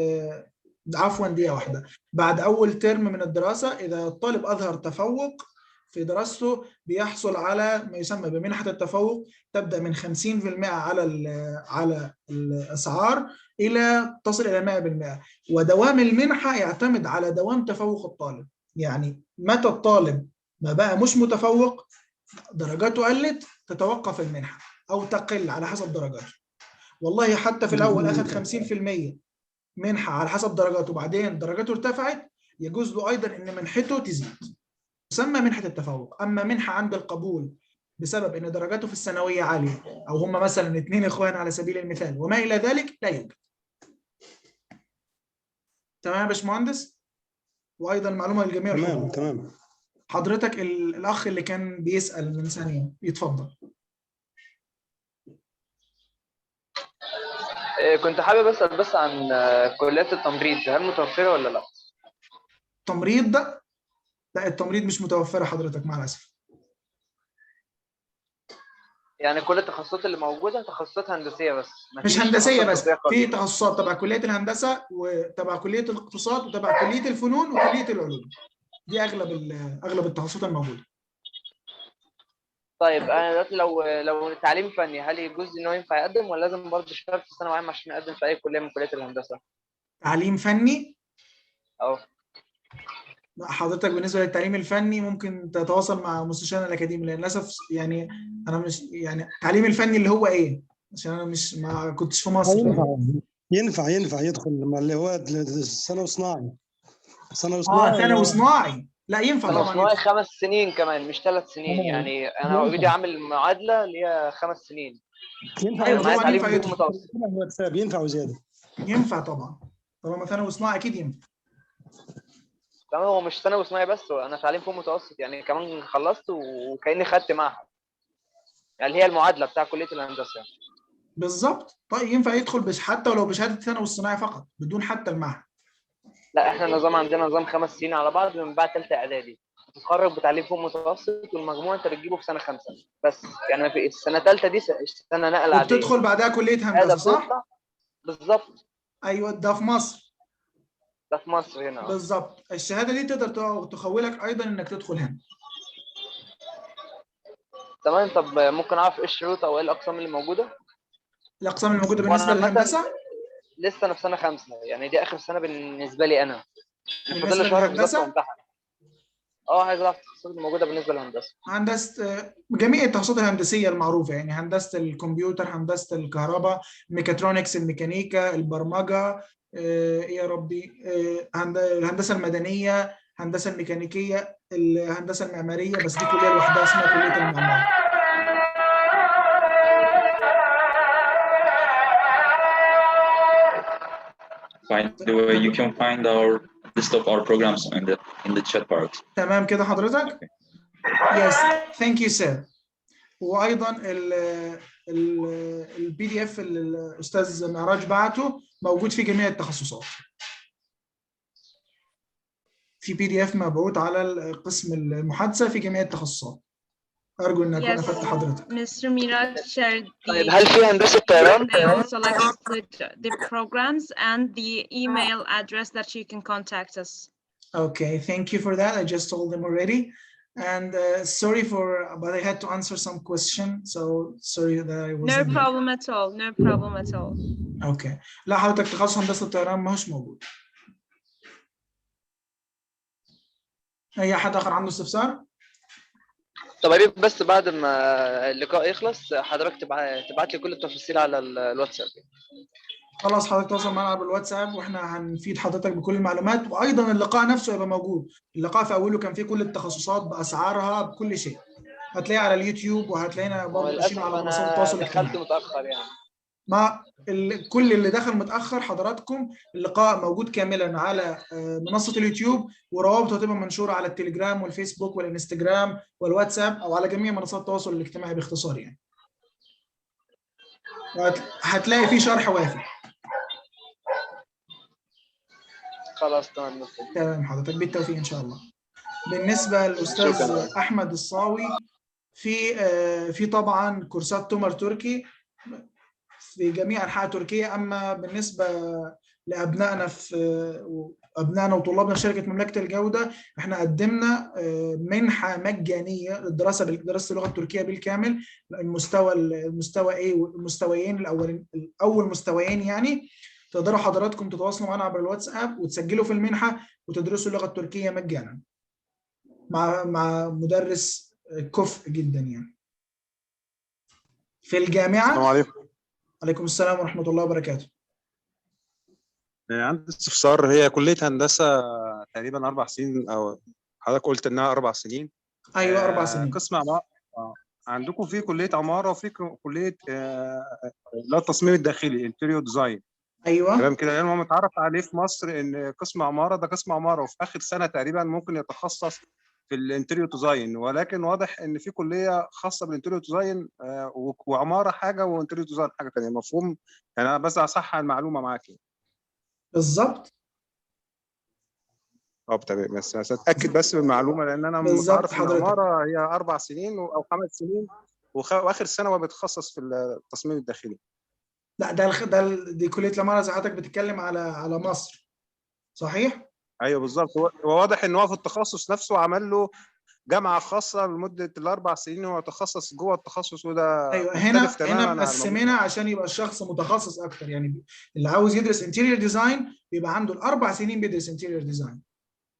عفوا دقيقة واحدة. بعد أول ترم من الدراسة، إذا الطالب أظهر تفوق في دراسته، بيحصل على ما يسمى بمنحة التفوق، تبدأ من 50% على الأسعار إلى تصل إلى 100%. ودوام المنحة يعتمد على دوام تفوق الطالب. يعني متى الطالب ما بقى مش متفوق، درجاته قلت، تتوقف المنحة أو تقل على حسب درجاته. والله حتى في الأول أخذ 50% منحة على حسب درجاته، وبعدين درجاته ارتفعت، يجوز له أيضا إن منحته تزيد، تسمى منحة التفوق. أما منحة عند القبول بسبب إن درجاته في الثانوية عالية، أو هم مثلا 2 إخوان على سبيل المثال وما إلى ذلك، لا يوجد. تمام يا باشمهندس؟ وأيضا معلومة للجميع. تمام. حضرتك الأخ اللي كان بيسأل من ثانية، يتفضل. كنت حابب أسأل بس عن كليات التمريض، هل متوفرة ولا لا؟ تمريض ده؟ لا، التمريض مش متوفرة حضرتك مع الأسف. يعني كل التخصصات اللي موجودة تخصصات هندسية بس؟ مش هندسية بس، في تخصصات تبع كلية الهندسة وتبع كلية الاقتصاد وتبع كلية الفنون وكلية العلوم. دي أغلب التخصصات الموجودة. طيب أنا دلوقتي لو تعليم فني، هل يجوز إن هو ينفع يقدم، ولا لازم برضه شهادة ثانوي عام عشان يقدم في أي كلية من كليات الهندسة؟ تعليم فني؟ اه حضرتك بالنسبه للتعليم الفني ممكن تتواصل مع مستشارنا الاكاديمي، لان للاسف يعني انا مش يعني التعليم الفني اللي هو ايه؟ عشان انا مش ما كنتش في مصر. ينفع يدخل مع اللي هو ثانوي صناعي. ثانوي صناعي ثانوي صناعي، لا ينفع ثانوي طبعا صناعي يدخل. 5 سنين كمان مش 3 سنين، يعني انا اوريدي عامل معادله اللي هي 5 سنين. ينفع ايوه معايا طبعا تعليم ينفع فوق يدخل. متوسط. ينفع وزياده. ينفع طبعا، طالما ثانوي صناعي اكيد ينفع. كمان هو مش ثانوي صناعي بس، هو انا تعليم فوق متوسط، يعني كمان خلصت وكاني خدت معهد، يعني اللي هي المعادله بتاع كليه الهندسه. بالظبط. طيب ينفع يدخل بس حتى ولو بشهاده ثانوي الصناعي فقط بدون حتى المعهد. لا احنا النظام عندنا نظام 5 سنين على بعض، من بعد ثالثه اعدادي تتخرج بتعليم فوق متوسط، والمجموع انت بتجيبه في سنه 5 بس. يعني ما في السنه ثالثه دي سنه نقل عاديه، وبتدخل بعدها كليه هذا هندسه صح؟ بتطلع. بالظبط. ايوه ده في مصر. ده في مصر هنا. بالظبط، الشهاده دي تقدر تخولك ايضا انك تدخل هنا. تمام. طب ممكن اعرف ايه الشروط او ايه الاقسام اللي موجوده؟ الاقسام الموجوده وانا بالنسبه عامه للهندسه؟ لسه انا في سنه 5، يعني دي اخر سنه بالنسبه لي انا فاضل بالنسبه لي شهر بالظبط للهندسه وامتحن. عايز اعرف التخصصات الموجوده بالنسبه للهندسه. هندسه جميع التخصصات الهندسيه المعروفه، يعني هندسه الكمبيوتر، هندسه الكهرباء، ميكاترونكس الميكانيكا، البرمجه، ايه يا ربي، الهندسه المدنيه، الهندسه الميكانيكيه، الهندسه المعماريه، بس دي كليه لوحدها اسمها كليه المعمار. By the way, you can find our list of our programs in the chat part. تمام كده حضرتك؟ Yes, thank you sir. وايضا البي دي اف اللي الاستاذ معراج بعته موجود في جميع التخصصات. في بي دي اف مبعوث على قسم المحادثه في جميع التخصصات. ارجو ان اكون افدت حضرتك. Mr. Miraj shared طيب هل في هندسه طيران؟ the selected the programs and the email address that you can contact us. Okay, thank you for that. I just told them already. And sorry but I had to answer some question. So sorry that I wasn't No here. problem at all. No problem at all. Okay. لا حضرتك تخصص هندسه الطيران ما هوش موجود. اي حد اخر عنده استفسار؟ طب يا ريت بس بعد ما اللقاء يخلص حضرتك تبعت لي كل التفاصيل على الواتساب. خلاص حضرتك تواصل معنا بالواتساب واحنا هنفيد حضرتك بكل المعلومات، وايضا اللقاء نفسه هيبقى موجود. اللقاء في اوله كان فيه كل التخصصات باسعارها بكل شيء. هتلاقيه على اليوتيوب، وهتلاقينا برضه ماشيين للاسف على منصات انا التواصل دخلت الاجتماعي. متاخر يعني. كل اللي دخل متاخر حضراتكم اللقاء موجود كاملا على منصه اليوتيوب، وروابطه هتبقى منشوره على التليجرام والفيسبوك والانستجرام والواتساب، او على جميع منصات التواصل الاجتماعي باختصار يعني. هتلاقي فيه شرح وافي. خلاص تمام. تمام حضرتك، بالتوفيق ان شاء الله. بالنسبه للاستاذ احمد الصاوي، في طبعا كورسات تومر تركي في جميع انحاء تركيا. اما بالنسبه لابنائنا ابنائنا وطلابنا في شركه مملكه الجوده، احنا قدمنا منحه مجانيه للدراسه بدراسه اللغه التركيه بالكامل. المستوى ايه والمستويين الاولين، اول مستويين يعني. تقدروا حضراتكم تتواصلوا معنا عبر الواتساب وتسجلوا في المنحه وتدرسوا اللغه التركيه مجانا مع مدرس كفء جدا يعني في الجامعه. السلام عليكم. عليكم السلام ورحمه الله وبركاته. عندي استفسار. هي كلية هندسة تقريبا 4 سنين، أو حضرتك قلت إنها 4 سنين. أيوة 4 سنين. قسم عمارة. عندكم في كلية عمارة وفي كلية لا التصميم الداخلي انتيريور ديزاين. أيوة. تمام كده. يعني هو متعرف عليه في مصر إن قسم عمارة ده قسم عمارة، وفي آخر سنة تقريبا ممكن يتخصص في الانتيريور ديزاين، ولكن واضح إن في كلية خاصة بالانتيريور ديزاين وعمارة حاجة وانتيريور ديزاين حاجة ثانية. مفهوم؟ يعني أنا بس أصحح المعلومة معاكي. بالظبط. تمام. بس اتاكد بس بالمعلومه، لان انا متعرف ان العماره هي 4 سنين او 5 سنين، واخر سنه هو بيتخصص في التصميم الداخلي. لا دي كليه العماره زي حضرتك بتتكلم على مصر، صحيح؟ ايوه بالظبط. هو واضح ان هو في التخصص نفسه عمل له جامعه خاصه لمده ال4 سنين، هو تخصص جوه التخصص، وده ايوه. مختلف هنا تماما. مقسمينها عشان يبقى الشخص متخصص اكتر، يعني اللي عاوز يدرس انتيريور ديزاين بيبقى عنده ال4 سنين بيدرس انتيريور ديزاين،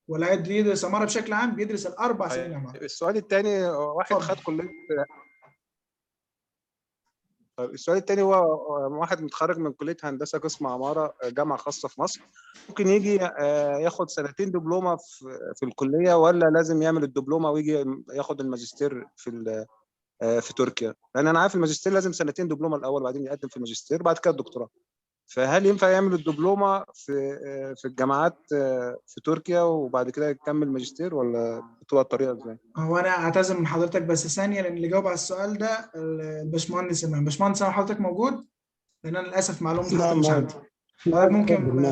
ولا يدرس عماره بشكل عام بيدرس ال4 سنين عماره. السؤال الثاني، واحد خد كليه، السؤال الثاني هو واحد متخرج من كليه هندسه قسم عماره جامعه خاصه في مصر، ممكن يجي ياخد سنتين دبلومه في الكليه، ولا لازم يعمل الدبلومه ويجي ياخد الماجستير في تركيا؟ لان انا عارف الماجستير لازم سنتين دبلومه الاول، بعدين يقدم في الماجستير بعد كده الدكتوراه. فهل ينفع يعمل الدبلومه في الجامعات في تركيا وبعد كده يكمل ماجستير، ولا بتبقى الطريقه ازاي؟ هو انا اعتذر من حضرتك بس ثانيه، لان اللي جاوب على السؤال ده الباشمهندس امام. باشمهندس امام حضرتك موجود؟ لان انا للاسف معلومه حضرتك مش عندي. حضرتك ممكن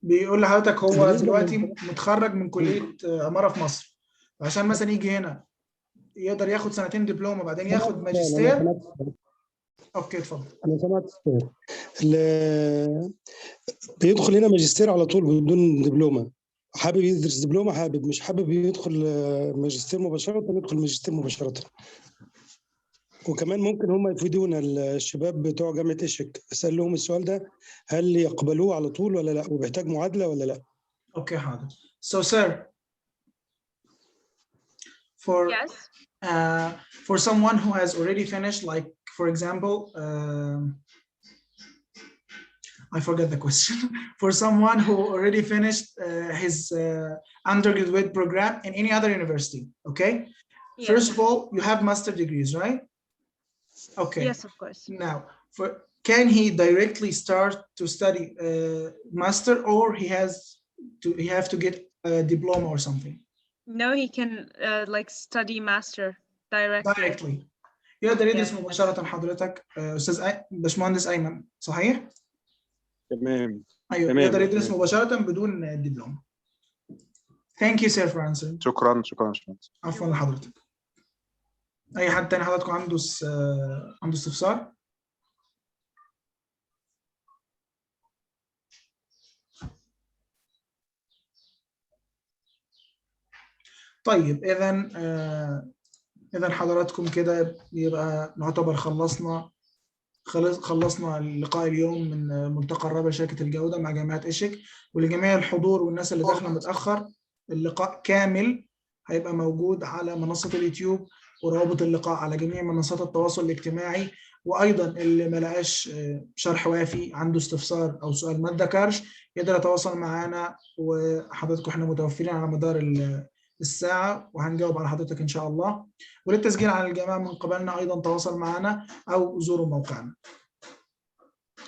بيقول لحضرتك هو دلوقتي متخرج من كليه عماره في مصر، عشان مثلا يجي هنا يقدر ياخد سنتين دبلومه بعدين ياخد ماجستير. اوكي اتفضل. انا سمعت بيدخل هنا ماجستير على طول بدون دبلومه، حابب يدرس دبلومه حابب، مش حابب يدخل ماجستير مباشره يدخل ماجستير مباشره. وكمان ممكن هم يفيدونا الشباب بتوع جامعه ايشيك، اسال لهم السؤال ده، هل يقبلوه على طول ولا لا، وبيحتاج معادله ولا لا؟ اوكي حاضر. So sir, Yes. For someone who has already finished, like for example, I forget the question. For someone who already finished his undergraduate program in any other university, okay? Yes. First of all, you have master degrees, right? Okay. Yes, of course. Now, can he directly start to study master, or he have to get a diploma or something? No, he can like study master directly. يقدر يدرس مباشرة حضرتك أستاذ باشمهندس أيمن، صحيح؟ تمام. أيوه يقدر يدرس مباشرة بدون دبلوم. Thank you sir for answering. شكرا. عفوا لحضرتك. أي حد تاني حضراتكم عنده استفسار؟ طيب إذا حضراتكم كده يبقى نعتبر خلصنا اللقاء اليوم من ملتقى الرابع شركة الجودة مع جامعة ايشيك. ولجميع الحضور والناس اللي داخله متأخر، اللقاء كامل هيبقى موجود على منصة اليوتيوب، ورابط اللقاء على جميع منصات التواصل الاجتماعي. وأيضا اللي ما لقاش شرح وافي عنده استفسار أو سؤال ما اتذكرش يقدر يتواصل معنا، وحضراتكم احنا متوفرين على مدار الساعة وهنجاوب على حضرتك إن شاء الله. وللتسجيل على الجامعة من قبلنا أيضا تواصل معنا أو زوروا موقعنا.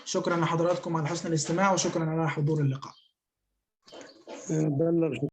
شكرا لحضراتكم على حسن الاستماع، وشكرا على حضور اللقاء.